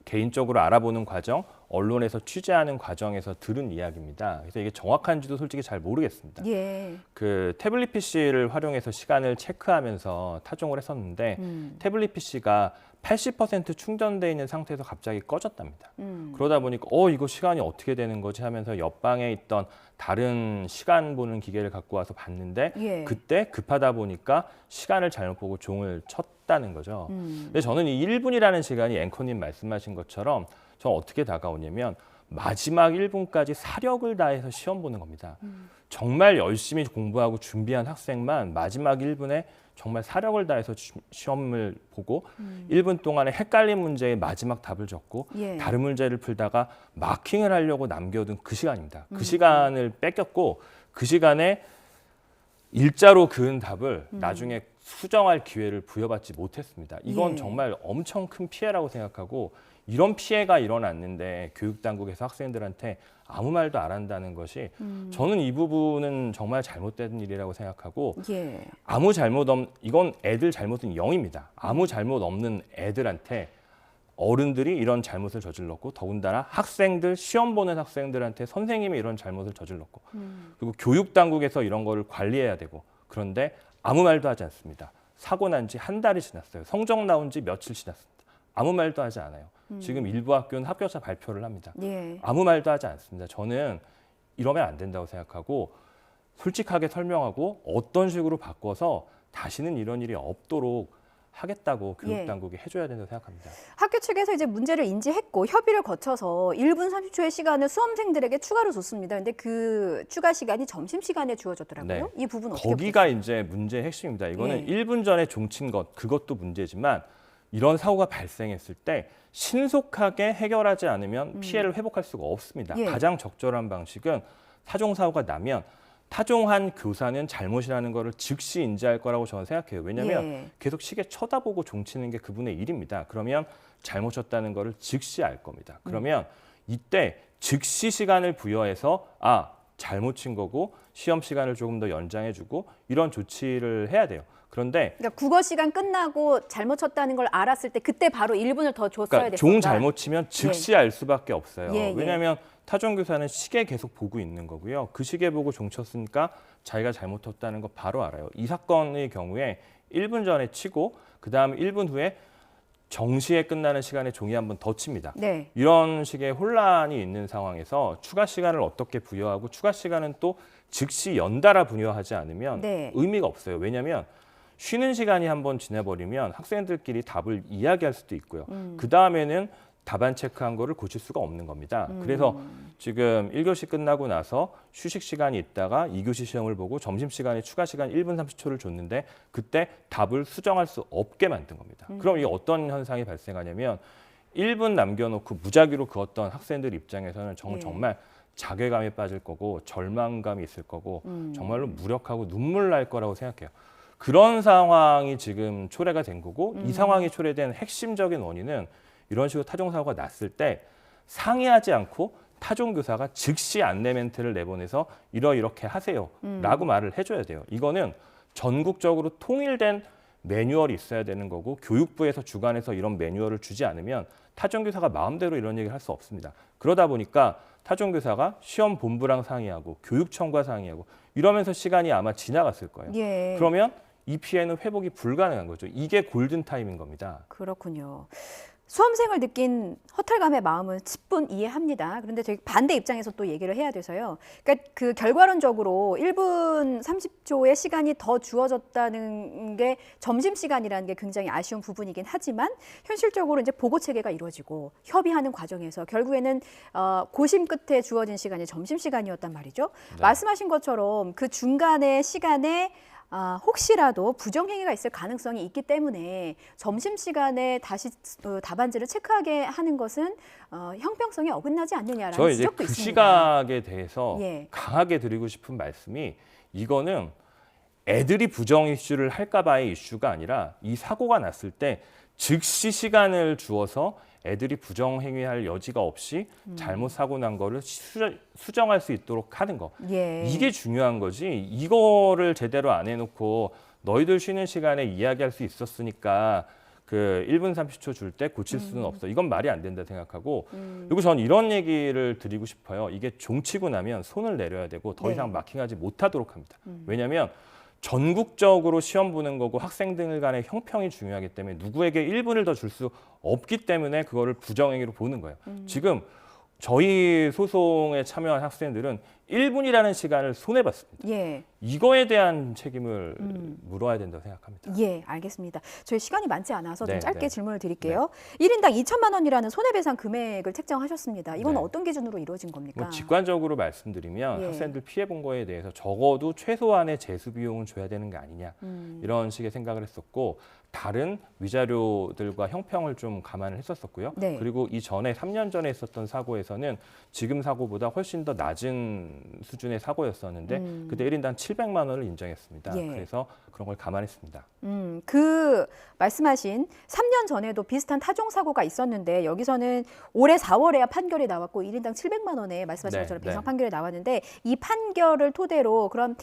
개인적으로 알아보는 과정, 언론에서 취재하는 과정에서 들은 이야기입니다. 그래서 이게 정확한지도 솔직히 잘 모르겠습니다. 예. 그 태블릿 PC를 활용해서 시간을 체크하면서 타종을 했었는데 태블릿 PC가 80% 충전돼 있는 상태에서 갑자기 꺼졌답니다. 그러다 보니까 이거 시간이 어떻게 되는 거지 하면서 옆방에 있던 다른 시간 보는 기계를 갖고 와서 봤는데 예. 그때 급하다 보니까 시간을 잘못 보고 종을 쳤다는 거죠. 근데 저는 이 1분이라는 시간이 앵커님 말씀하신 것처럼 저는 어떻게 다가오냐면 마지막 1분까지 사력을 다해서 시험 보는 겁니다. 정말 열심히 공부하고 준비한 학생만 마지막 1분에 정말 사력을 다해서 시험을 보고 1분 동안에 헷갈린 문제의 마지막 답을 적고 예. 다른 문제를 풀다가 마킹을 하려고 남겨둔 그 시간입니다. 그 시간을 뺏겼고 그 시간에 일자로 그은 답을 나중에 수정할 기회를 부여받지 못했습니다. 이건 예. 정말 엄청 큰 피해라고 생각하고, 이런 피해가 일어났는데 교육당국에서 학생들한테 아무 말도 안 한다는 것이 저는 이 부분은 정말 잘못된 일이라고 생각하고, 예. 이건 애들 잘못은 0입니다. 아무 잘못 없는 애들한테 어른들이 이런 잘못을 저질렀고, 더군다나 학생들, 시험 보는 학생들한테 선생님이 이런 잘못을 저질렀고, 그리고 교육당국에서 이런 거를 관리해야 되고, 그런데 아무 말도 하지 않습니다. 사고 난 지 한 달이 지났어요. 성적 나온 지 며칠 지났습니다. 아무 말도 하지 않아요. 지금 일부 학교는 합격자 발표를 합니다. 예. 아무 말도 하지 않습니다. 저는 이러면 안 된다고 생각하고, 솔직하게 설명하고 어떤 식으로 바꿔서 다시는 이런 일이 없도록 하겠다고 교육당국이 해줘야 된다고 생각합니다. 학교 측에서 이제 문제를 인지했고 협의를 거쳐서 1분 30초의 시간을 수험생들에게 추가로 줬습니다. 근데 그 추가 시간이 점심시간에 주어졌더라고요. 이 부분 어떻게 거기가 보세요? 이제 문제의 핵심입니다. 이거는 예. 1분 전에 종친 그것도 문제지만, 이런 사고가 발생했을 때 신속하게 해결하지 않으면 피해를 회복할 수가 없습니다. 예. 가장 적절한 방식은 타종 사고가 나면 타종한 교사는 잘못이라는 것을 즉시 인지할 거라고 저는 생각해요. 왜냐하면 예. 계속 시계 쳐다보고 종치는 게 그분의 일입니다. 그러면 잘못 쳤다는 것을 즉시 알 겁니다. 그러면 이때 즉시 시간을 부여해서 잘못 친 거고 시험 시간을 조금 더 연장해주고 이런 조치를 해야 돼요. 그런데 그러니까 국어 시간 끝나고 잘못 쳤다는 걸 알았을 때 그때 바로 1분을 더 줬어야 됐다. 종 잘못 치면 즉시 알 수밖에 없어요. 예, 예. 왜냐하면 타종 교사는 시계 계속 보고 있는 거고요. 그 시계 보고 종 쳤으니까 자기가 잘못 쳤다는 거 바로 알아요. 이 사건의 경우에 1분 전에 치고 그다음 1분 후에 정시에 끝나는 시간에 종이 한 번 더 칩니다. 네. 이런 식의 혼란이 있는 상황에서 추가 시간을 어떻게 부여하고 추가 시간은 또 즉시 연달아 부여하지 않으면 네. 의미가 없어요. 왜냐하면 쉬는 시간이 한번 지나버리면 학생들끼리 답을 이야기할 수도 있고요. 그 다음에는 답안 체크한 거를 고칠 수가 없는 겁니다. 그래서 지금 1교시 끝나고 나서 휴식 시간이 있다가 2교시 시험을 보고 점심시간에 추가 시간 1분 30초를 줬는데 그때 답을 수정할 수 없게 만든 겁니다. 그럼 이게 어떤 현상이 발생하냐면 1분 남겨놓고 무작위로 그었던 학생들 입장에서는 정말 자괴감에 빠질 거고 절망감이 있을 거고 정말로 무력하고 눈물 날 거라고 생각해요. 그런 상황이 지금 초래가 된 거고 이 상황이 초래된 핵심적인 원인은 이런 식으로 타종사고가 났을 때 상의하지 않고 타종 교사가 즉시 안내 멘트를 내보내서 이렇게 하세요라고 말을 해줘야 돼요. 이거는 전국적으로 통일된 매뉴얼이 있어야 되는 거고 교육부에서 주관해서 이런 매뉴얼을 주지 않으면 타종 교사가 마음대로 이런 얘기를 할 수 없습니다. 그러다 보니까 타종 교사가 시험 본부랑 상의하고 교육청과 상의하고 이러면서 시간이 아마 지나갔을 거예요. 예. 그러면 이 피해는 회복이 불가능한 거죠. 이게 골든타임인 겁니다. 그렇군요. 수험생을 느낀 허탈감의 마음은 10분 이해합니다. 그런데 저희 반대 입장에서 또 얘기를 해야 돼서요. 그러니까 그 결과론적으로 1분 30초의 시간이 더 주어졌다는 게 점심시간이라는 게 굉장히 아쉬운 부분이긴 하지만 현실적으로 이제 보고 체계가 이루어지고 협의하는 과정에서 결국에는 고심 끝에 주어진 시간이 점심시간이었단 말이죠. 네. 말씀하신 것처럼 그 중간의 시간에 혹시라도 부정행위가 있을 가능성이 있기 때문에 점심시간에 다시 답안지를 체크하게 하는 것은 형평성에 어긋나지 않느냐라는 저 이제 지적도 그 있습니다. 시각에 대해서 예. 강하게 드리고 싶은 말씀이 이거는 애들이 부정 이슈를 할까 봐의 이슈가 아니라 이 사고가 났을 때 즉시 시간을 주어서 애들이 부정행위할 여지가 없이 잘못 사고 난 거를 수정할 수 있도록 하는 거. 예. 이게 중요한 거지. 이거를 제대로 안 해놓고 너희들 쉬는 시간에 이야기할 수 있었으니까 그 1분 30초 줄 때 고칠 수는 없어. 이건 말이 안 된다 생각하고 그리고 전 이런 얘기를 드리고 싶어요. 이게 종치고 나면 손을 내려야 되고 더 이상 네. 마킹하지 못하도록 합니다. 왜냐하면 전국적으로 시험 보는 거고 학생들 간의 형평이 중요하기 때문에 누구에게 1분을 더 줄 수 없기 때문에 그거를 부정행위로 보는 거예요. 지금 저희 소송에 참여한 학생들은 1분이라는 시간을 손해봤습니다. 예. 이거에 대한 책임을 물어야 된다고 생각합니다. 예, 알겠습니다. 저희 시간이 많지 않아서 좀 네, 짧게 네. 질문을 드릴게요. 1인당 2천만 원이라는 손해배상 금액을 책정하셨습니다. 이건 네. 어떤 기준으로 이루어진 겁니까? 뭐 직관적으로 말씀드리면 예. 학생들 피해 본 거에 대해서 적어도 최소한의 재수 비용은 줘야 되는 게 아니냐 이런 식의 생각을 했었고 다른 위자료들과 형평을 좀 감안을 했었고요. 네. 그리고 이 전에 3년 전에 있었던 사고에서는 지금 사고보다 훨씬 더 낮은 수준의 사고였었는데 그때 1인당 700만 원을 인정했습니다. 예. 그래서 그런 걸 감안했습니다. 그 말씀하신 3년 전에도 비슷한 타종 사고가 있었는데 여기서는 올해 4월에야 판결이 나왔고 1인당 700만 원에 말씀하신 네, 것처럼 네. 배상 판결이 나왔는데 이 판결을 토대로 그럼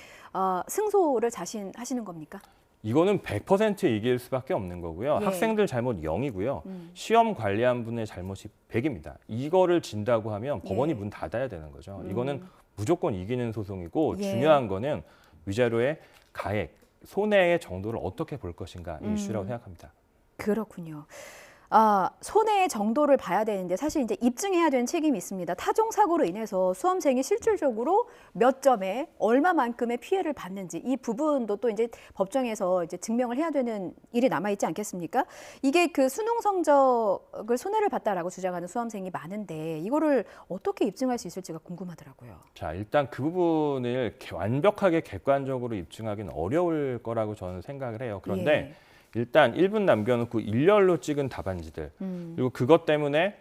승소를 자신하시는 겁니까? 이거는 100% 이길 수밖에 없는 거고요. 예. 학생들 잘못 0이고요. 시험 관리한 분의 잘못이 100입니다. 이거를 진다고 하면 법원이 문 닫아야 되는 거죠. 이거는 무조건 이기는 소송이고 예. 중요한 거는 위자료의 가액, 손해의 정도를 어떻게 볼 것인가 이 이슈라고 생각합니다. 그렇군요. 손해의 정도를 봐야 되는데 사실 이제 입증해야 되는 책임이 있습니다. 타종 사고로 인해서 수험생이 실질적으로 몇 점에 얼마만큼의 피해를 받는지 이 부분도 또 이제 법정에서 이제 증명을 해야 되는 일이 남아 있지 않겠습니까? 이게 그 수능 성적을 손해를 봤다라고 주장하는 수험생이 많은데 이거를 어떻게 입증할 수 있을지가 궁금하더라고요. 자, 일단 그 부분을 완벽하게 객관적으로 입증하기는 어려울 거라고 저는 생각을 해요. 그런데 예. 일단 1분 남겨놓고 일렬로 찍은 답안지들 그리고 그것 때문에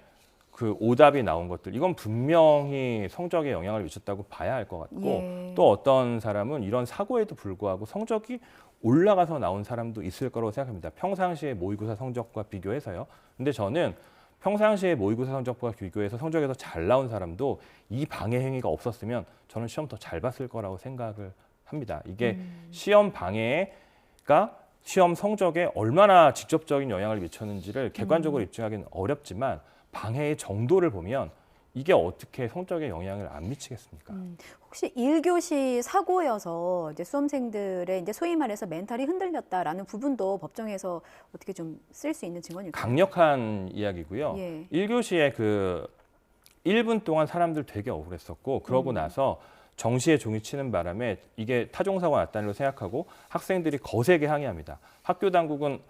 그 오답이 나온 것들 이건 분명히 성적에 영향을 미쳤다고 봐야 할 것 같고 예. 또 어떤 사람은 이런 사고에도 불구하고 성적이 올라가서 나온 사람도 있을 거라고 생각합니다. 평상시에 모의고사 성적과 비교해서요. 근데 저는 평상시에 모의고사 성적과 비교해서 성적에서 잘 나온 사람도 이 방해 행위가 없었으면 저는 시험 더 잘 봤을 거라고 생각을 합니다. 이게 시험 방해가 시험 성적에 얼마나 직접적인 영향을 미쳤는지를 객관적으로 입증하기는 어렵지만 방해의 정도를 보면 이게 어떻게 성적에 영향을 안 미치겠습니까? 혹시 1교시 사고여서 이제 수험생들의 이제 소위 말해서 멘탈이 흔들렸다라는 부분도 법정에서 어떻게 좀 쓸 수 있는 증언일까요? 강력한 이야기고요. 예. 1교시에 그 1분 동안 사람들 되게 억울했었고 그러고 나서 정시에 종이 치는 바람에 이게 타종사고가 났다는 걸 생각하고 학생들이 거세게 항의합니다. 학교 당국은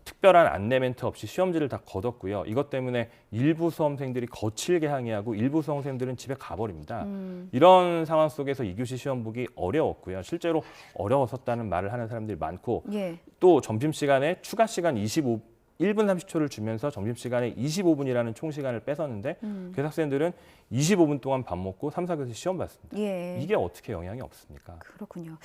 특별한 안내 멘트 없이 시험지를 다 걷었고요. 이것 때문에 일부 수험생들이 거칠게 항의하고 일부 수험생들은 집에 가버립니다. 이런 상황 속에서 2교시 시험 보기 어려웠고요. 실제로 어려웠었다는 말을 하는 사람들이 많고 예. 또 점심시간에 추가 시간 1분 30초를 주면서 점심시간에 25분이라는 총시간을 뺏었는데 그래서 학생들은 25분 동안 밥 먹고 3, 4교시 시험 봤습니다. 예. 이게 어떻게 영향이 없습니까? 그렇군요.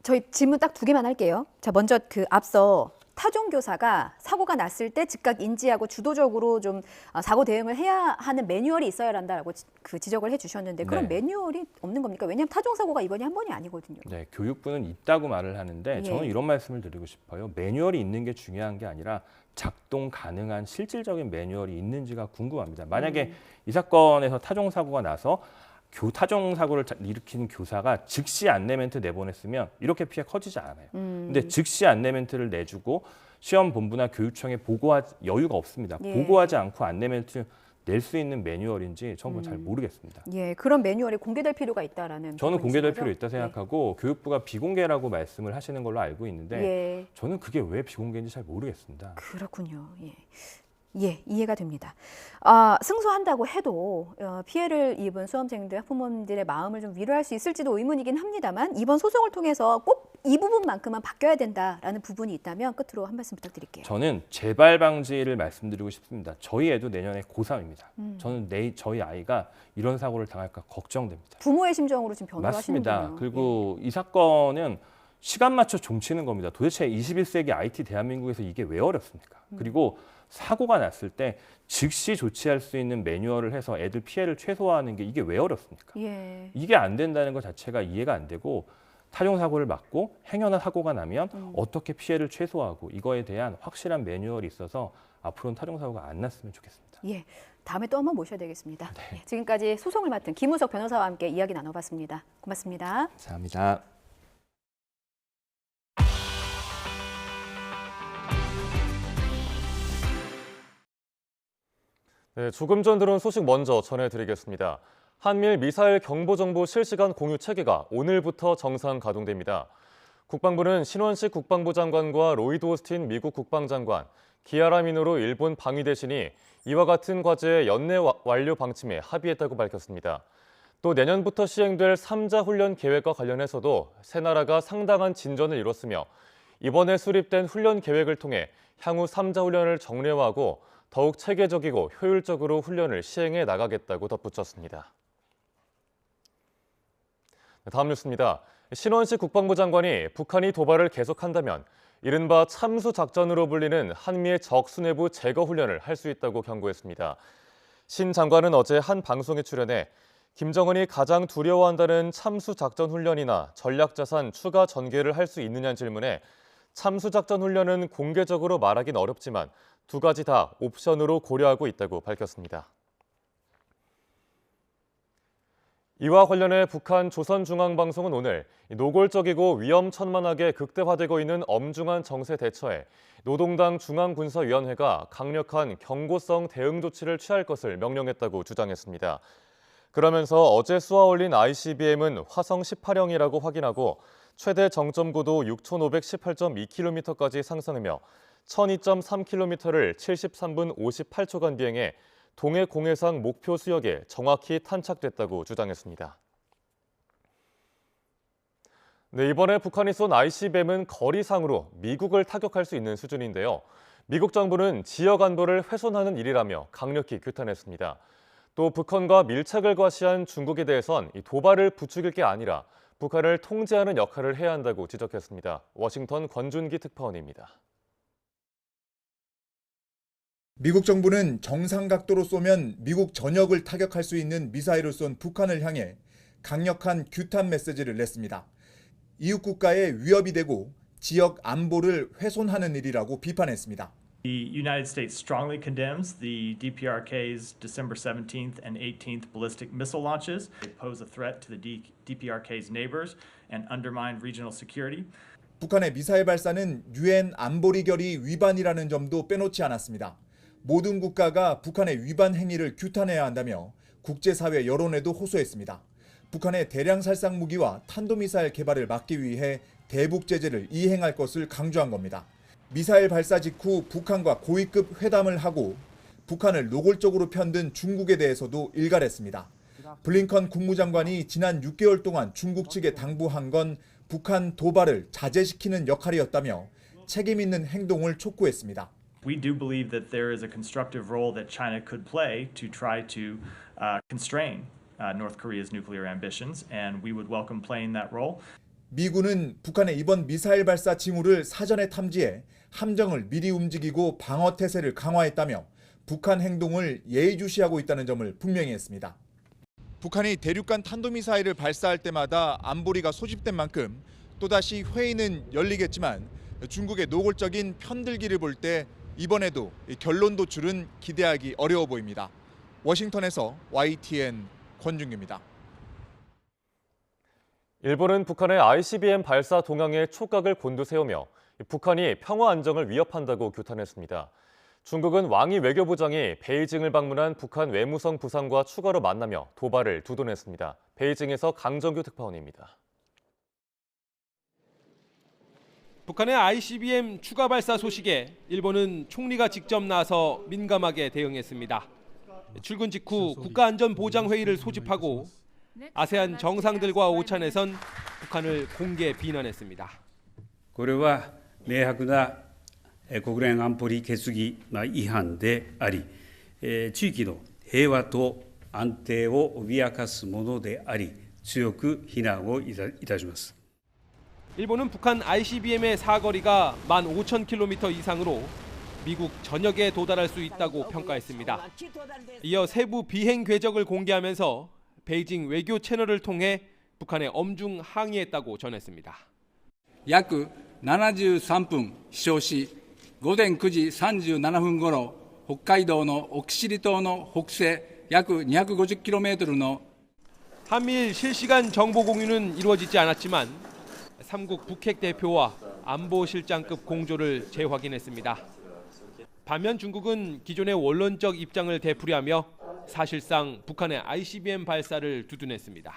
저희 질문 딱 2개만 할게요. 자, 먼저 그 앞서 타종 교사가 사고가 났을 때 즉각 인지하고 주도적으로 좀 사고 대응을 해야 하는 매뉴얼이 있어야 한다라고 지적을 해주셨는데 그런 네. 매뉴얼이 없는 겁니까? 왜냐하면 타종 사고가 이번이 한 번이 아니거든요. 네, 교육부는 있다고 말을 하는데 예. 저는 이런 말씀을 드리고 싶어요. 매뉴얼이 있는 게 중요한 게 아니라 작동 가능한 실질적인 매뉴얼이 있는지가 궁금합니다. 만약에 이 사건에서 타종 사고가 나서 타종 사고를 일으키는 교사가 즉시 안내 멘트 내보냈으면 이렇게 피해 커지지 않아요. 근데 즉시 안내 멘트를 내주고 시험 본부나 교육청에 보고할 여유가 없습니다. 예. 보고하지 않고 안내 멘트 낼 수 있는 매뉴얼인지 저는 잘 모르겠습니다. 예, 그런 매뉴얼이 공개될 필요가 있다라는. 저는 공개될 거죠? 필요 있다 생각하고 교육부가 비공개라고 말씀을 하시는 걸로 알고 있는데 예. 저는 그게 왜 비공개인지 잘 모르겠습니다. 그렇군요. 예. 예, 이해가 됩니다. 승소한다고 해도 피해를 입은 수험생들, 학부모님들의 마음을 좀 위로할 수 있을지도 의문이긴 합니다만 이번 소송을 통해서 꼭 이 부분만큼은 바뀌어야 된다라는 부분이 있다면 끝으로 한 말씀 부탁드릴게요. 저는 재발 방지를 말씀드리고 싶습니다. 저희 애도 내년에 고3입니다. 저는 저희 아이가 이런 사고를 당할까 걱정됩니다. 부모의 심정으로 지금 변호를 맞습니다. 하시는군요. 그리고 이 사건은 시간 맞춰 종치는 겁니다. 도대체 21세기 IT 대한민국에서 이게 왜 어렵습니까? 그리고 사고가 났을 때 즉시 조치할 수 있는 매뉴얼을 해서 애들 피해를 최소화하는 게 이게 왜 어렵습니까? 예. 이게 안 된다는 것 자체가 이해가 안 되고 타종 사고를 막고 행여나 사고가 나면 어떻게 피해를 최소화하고 이거에 대한 확실한 매뉴얼이 있어서 앞으로는 타종 사고가 안 났으면 좋겠습니다. 예, 다음에 또 한번 모셔야 되겠습니다. 네, 지금까지 소송을 맡은 김우석 변호사와 함께 이야기 나눠봤습니다. 고맙습니다. 감사합니다. 네, 조금 전 들어온 소식 먼저 전해드리겠습니다. 한미일 미사일 경보정보 실시간 공유 체계가 오늘부터 정상 가동됩니다. 국방부는 신원식 국방부 장관과 로이드 오스틴 미국 국방장관, 기아라 미노루 일본 방위 대신이 이와 같은 과제의 연내 완료 방침에 합의했다고 밝혔습니다. 또 내년부터 시행될 3자 훈련 계획과 관련해서도 세 나라가 상당한 진전을 이뤘으며 이번에 수립된 훈련 계획을 통해 향후 3자 훈련을 정례화하고 더욱 체계적이고 효율적으로 훈련을 시행해 나가겠다고 덧붙였습니다. 다음 뉴스입니다. 신원식 국방부 장관이 북한이 도발을 계속한다면 이른바 참수 작전으로 불리는 한미의 적 수뇌부 제거 훈련을 할 수 있다고 경고했습니다. 신 장관은 어제 한 방송에 출연해 김정은이 가장 두려워한다는 참수 작전 훈련이나 전략 자산 추가 전개를 할 수 있느냐는 질문에 참수 작전 훈련은 공개적으로 말하긴 어렵지만 두 가지 다 옵션으로 고려하고 있다고 밝혔습니다. 이와 관련해 북한 조선중앙방송은 오늘 노골적이고 위험천만하게 극대화되고 있는 엄중한 정세 대처에 노동당 중앙군사위원회가 강력한 경고성 대응 조치를 취할 것을 명령했다고 주장했습니다. 그러면서 어제 쏘아 올린 ICBM은 화성 18형이라고 확인하고 최대 정점 고도 6,518.2km까지 상승하며 1,002.3km를 73분 58초간 비행해 동해 공해상 목표 수역에 정확히 탄착됐다고 주장했습니다. 네, 이번에 북한이 쏜 ICBM은 거리상으로 미국을 타격할 수 있는 수준인데요. 미국 정부는 지역 안보를 훼손하는 일이라며 강력히 규탄했습니다. 또 북한과 밀착을 과시한 중국에 대해선 도발을 부추길 게 아니라 북한을 통제하는 역할을 해야 한다고 지적했습니다. 워싱턴 권준기 특파원입니다. 미국 정부는 정상 각도로 쏘면 미국 전역을 타격할 수 있는 미사일을 쏜 북한을 향해 강력한 규탄 메시지를 냈습니다. 이웃 국가에 위협이 되고 지역 안보를 훼손하는 일이라고 비판했습니다. The United States strongly condemns the DPRK's December 17th and 18th ballistic missile launches. They pose a threat to the DPRK's neighbors and undermine regional security. 북한의 미사일 발사는 유엔 안보리 결의 위반이라는 점도 빼놓지 않았습니다. 모든 국가가 북한의 위반 행위를 규탄해야 한다며 국제사회 여론에도 호소했습니다. 북한의 대량 살상 무기와 탄도미사일 개발을 막기 위해 대북 제재를 이행할 것을 강조한 겁니다. 미사일 발사 직후 북한과 고위급 회담을 하고 북한을 노골적으로 편든 중국에 대해서도 일갈했습니다. 블링컨 국무장관이 지난 6개월 동안 중국 측에 당부한 건 북한 도발을 자제시키는 역할이었다며 책임 있는 행동을 촉구했습니다. We do believe that there is a constructive role that China could play to try to constrain North Korea's nuclear ambitions, and we would welcome playing that role. 미군은 북한의 이번 미사일 발사 징후를 사전에 탐지해 함정을 미리 움직이고 방어 태세를 강화했다며 북한 행동을 예의주시하고 있다는 점을 분명히 했습니다. 북한이 대륙간 탄도미사일을 발사할 때마다 안보리가 소집된 만큼 또다시 회의는 열리겠지만 중국의 노골적인 편들기를 볼 때 이번에도 결론 도출은 기대하기 어려워 보입니다. 워싱턴에서 YTN 권준규입니다. 일본은 북한의 ICBM 발사 동향에 촉각을 곤두세우며 북한이 평화 안정을 위협한다고 규탄했습니다. 중국은 왕이 외교부장이 베이징을 방문한 북한 외무성 부상과 추가로 만나며 도발을 두둔했습니다. 베이징에서 강정규 특파원입니다. 북한의 ICBM 추가 발사 소식에 일본은 총리가 직접 나서 민감하게 대응했습니다. 출근 직후 국가안전보장회의를 소집하고 아세안 정상들과 오찬에선 북한을 공개 비난했습니다. これは明白な国連安保理決議違反であり、地域の平和と安定を脅かすものであり、強く非難をいたします。 일본은 북한 ICBM의 사거리가 15,000km 이상으로 미국 전역에 도달할 수 있다고 평가했습니다. 이어 세부 비행 궤적을 공개하면서 베이징 외교 채널을 통해 북한에 엄중 항의했다고 전했습니다. 約73分飛翔し、午前9時37分ごろ、北海道の奥尻島の北西約 250kmの 한미일 실시간 정보 공유는 이루어지지 않았지만 삼국 북핵 대표와 안보실장급 공조를 재확인했습니다. 반면 중국은 기존의 원론적 입장을 되풀이하며 사실상 북한의 ICBM 발사를 두둔했습니다.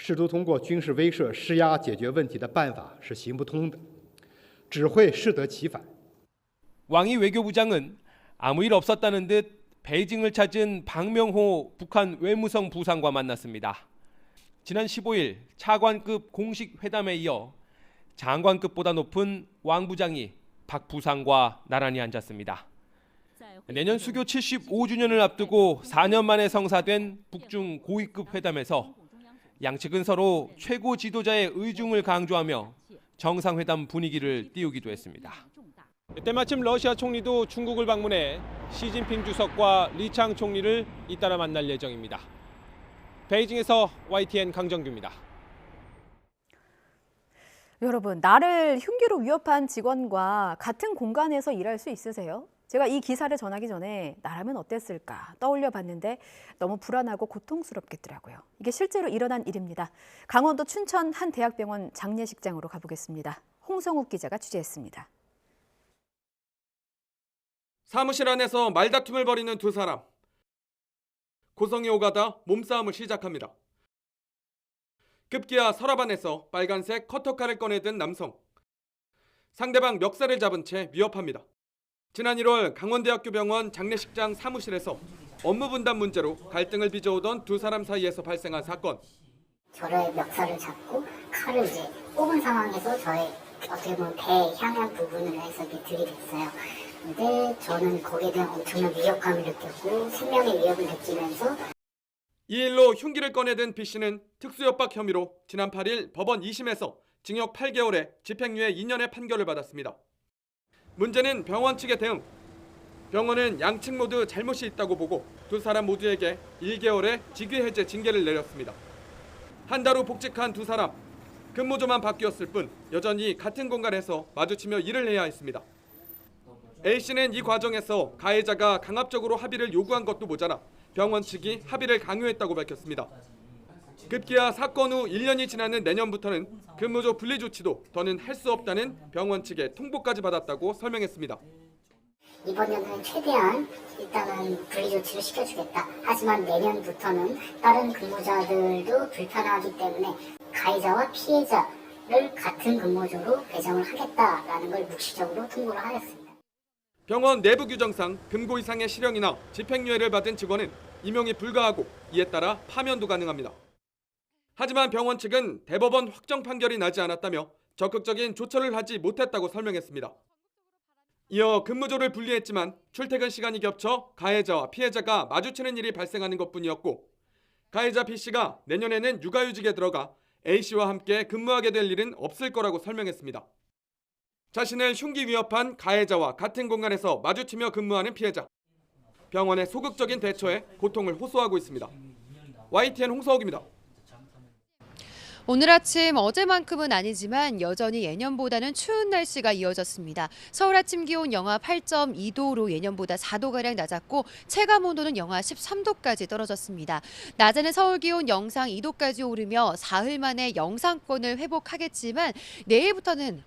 试图通过军事威慑施压解决问题的办法是行不通的，只会适得其反。 왕이 외교부장은 아무 일 없었다는 듯 베이징을 찾은 박명호 북한 외무성 부상과 만났습니다. 지난 15일 차관급 공식 회담에 이어 장관급보다 높은 왕 부장이 박 부상과 나란히 앉았습니다. 내년 수교 75주년을 앞두고 4년 만에 성사된 북중 고위급 회담에서 양측은 서로 최고 지도자의 의중을 강조하며 정상회담 분위기를 띄우기도 했습니다. 때마침 러시아 총리도 중국을 방문해 시진핑 주석과 리창 총리를 잇따라 만날 예정입니다. 베이징에서 YTN 강정규입니다. 여러분, 나를 흉기로 위협한 직원과 같은 공간에서 일할 수 있으세요? 제가 이 기사를 전하기 전에 나라면 어땠을까 떠올려 봤는데 너무 불안하고 고통스럽겠더라고요. 이게 실제로 일어난 일입니다. 강원도 춘천 한 대학병원 장례식장으로 가보겠습니다. 홍성욱 기자가 취재했습니다. 사무실 안에서 말다툼을 벌이는 두 사람. 고성이 오가다 몸싸움을 시작합니다. 급기야 서랍 안에서 빨간색 커터칼을 꺼내든 남성. 상대방 멱살을 잡은 채 위협합니다. 지난 1월 강원대학교 병원 장례식장 사무실에서 업무 분담 문제로 갈등을 빚어오던 두 사람 사이에서 발생한 사건. 저의 멱살을 잡고 칼을 이제 꼽은 상황에서 저의 어떻게 보면 배 향한 부분을 해서 이렇게 들이댔어요. 근데 저는 거기에 대한 엄청난 위협감을 느꼈고 생명의 위협을 느끼면서 이 일로 흉기를 꺼내든 B씨는 특수협박 혐의로 지난 8일 법원 2심에서 징역 8개월에 집행유예 2년의 판결을 받았습니다. 문제는 병원 측의 대응. 병원은 양측 모두 잘못이 있다고 보고 두 사람 모두에게 1개월의 직위해제 징계를 내렸습니다. 한 달 후 복직한 두 사람. 근무조만 바뀌었을 뿐 여전히 같은 공간에서 마주치며 일을 해야 했습니다. A씨는 이 과정에서 가해자가 강압적으로 합의를 요구한 것도 모자라 병원 측이 합의를 강요했다고 밝혔습니다. 급기야 사건 후 1년이 지나는 내년부터는 근무조 분리 조치도 더는 할 수 없다는 병원 측의 통보까지 받았다고 설명했습니다. 이번 연도는 최대한 일단은 분리 조치를 시켜주겠다. 하지만 내년부터는 다른 근무자들도 불편하기 때문에 가해자와 피해자를 같은 근무조로 배정을 하겠다라는 걸 묵시적으로 통보를 하였습니다. 병원 내부 규정상 금고 이상의 실형이나 집행유예를 받은 직원은 임용이 불가하고 이에 따라 파면도 가능합니다. 하지만 병원 측은 대법원 확정 판결이 나지 않았다며 적극적인 조처를 하지 못했다고 설명했습니다. 이어 근무조를 분리했지만 출퇴근 시간이 겹쳐 가해자와 피해자가 마주치는 일이 발생하는 것뿐이었고 가해자 B씨가 내년에는 육아휴직에 들어가 A씨와 함께 근무하게 될 일은 없을 거라고 설명했습니다. 자신을 흉기 위협한 가해자와 같은 공간에서 마주치며 근무하는 피해자. 병원의 소극적인 대처에 고통을 호소하고 있습니다. YTN 홍서욱입니다. 오늘 아침 어제만큼은 아니지만 여전히 예년보다는 추운 날씨가 이어졌습니다. 서울 아침 기온 영하 8.2도로 예년보다 4도가량 낮았고 체감 온도는 영하 13도까지 떨어졌습니다. 낮에는 서울 기온 영상 2도까지 오르며 사흘 만에 영상권을 회복하겠지만 내일부터는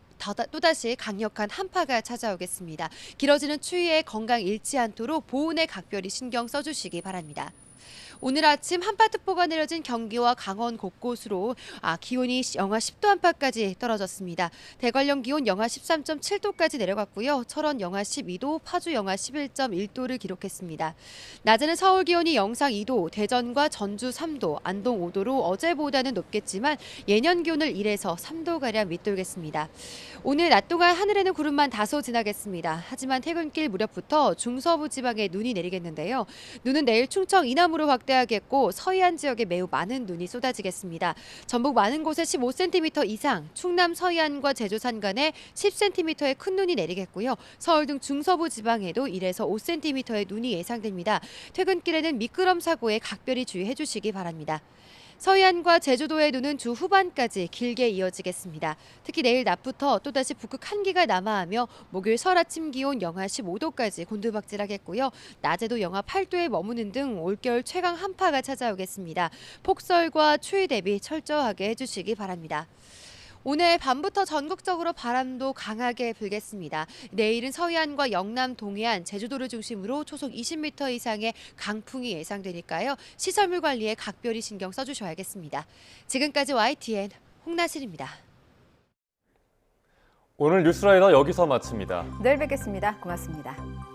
또다시 강력한 한파가 찾아오겠습니다. 길어지는 추위에 건강 잃지 않도록 보온에 각별히 신경 써주시기 바랍니다. 오늘 아침 한파특보가 내려진 경기와 강원 곳곳으로 기온이 영하 10도 안팎까지 떨어졌습니다. 대관령 기온 영하 13.7도까지 내려갔고요. 철원 영하 12도, 파주 영하 11.1도를 기록했습니다. 낮에는 서울 기온이 영상 2도, 대전과 전주 3도, 안동 5도로 어제보다는 높겠지만 예년 기온을 1에서 3도가량 밑돌겠습니다. 오늘 낮 동안 하늘에는 구름만 다소 지나겠습니다. 하지만 퇴근길 무렵부터 중서부 지방에 눈이 내리겠는데요. 눈은 내일 충청 이남으로 확대하겠고 서해안 지역에 매우 많은 눈이 쏟아지겠습니다. 전북 많은 곳에 15cm 이상, 충남 서해안과 제주 산간에 10cm의 큰 눈이 내리겠고요. 서울 등 중서부 지방에도 1에서 5cm의 눈이 예상됩니다. 퇴근길에는 미끄럼 사고에 각별히 주의해 주시기 바랍니다. 서해안과 제주도의 눈은 주 후반까지 길게 이어지겠습니다. 특히 내일 낮부터 또다시 북극 한기가 남하하며 목요일 설 아침 기온 영하 15도까지 곤두박질하겠고요. 낮에도 영하 8도에 머무는 등 올겨울 최강 한파가 찾아오겠습니다. 폭설과 추위 대비 철저하게 해주시기 바랍니다. 오늘 밤부터 전국적으로 바람도 강하게 불겠습니다. 내일은 서해안과 영남, 동해안, 제주도를 중심으로 초속 20m 이상의 강풍이 예상되니까요. 시설물 관리에 각별히 신경 써주셔야겠습니다. 지금까지 YTN 홍나슬입니다. 오늘 뉴스라이더 여기서 마칩니다. 내일 뵙겠습니다. 고맙습니다.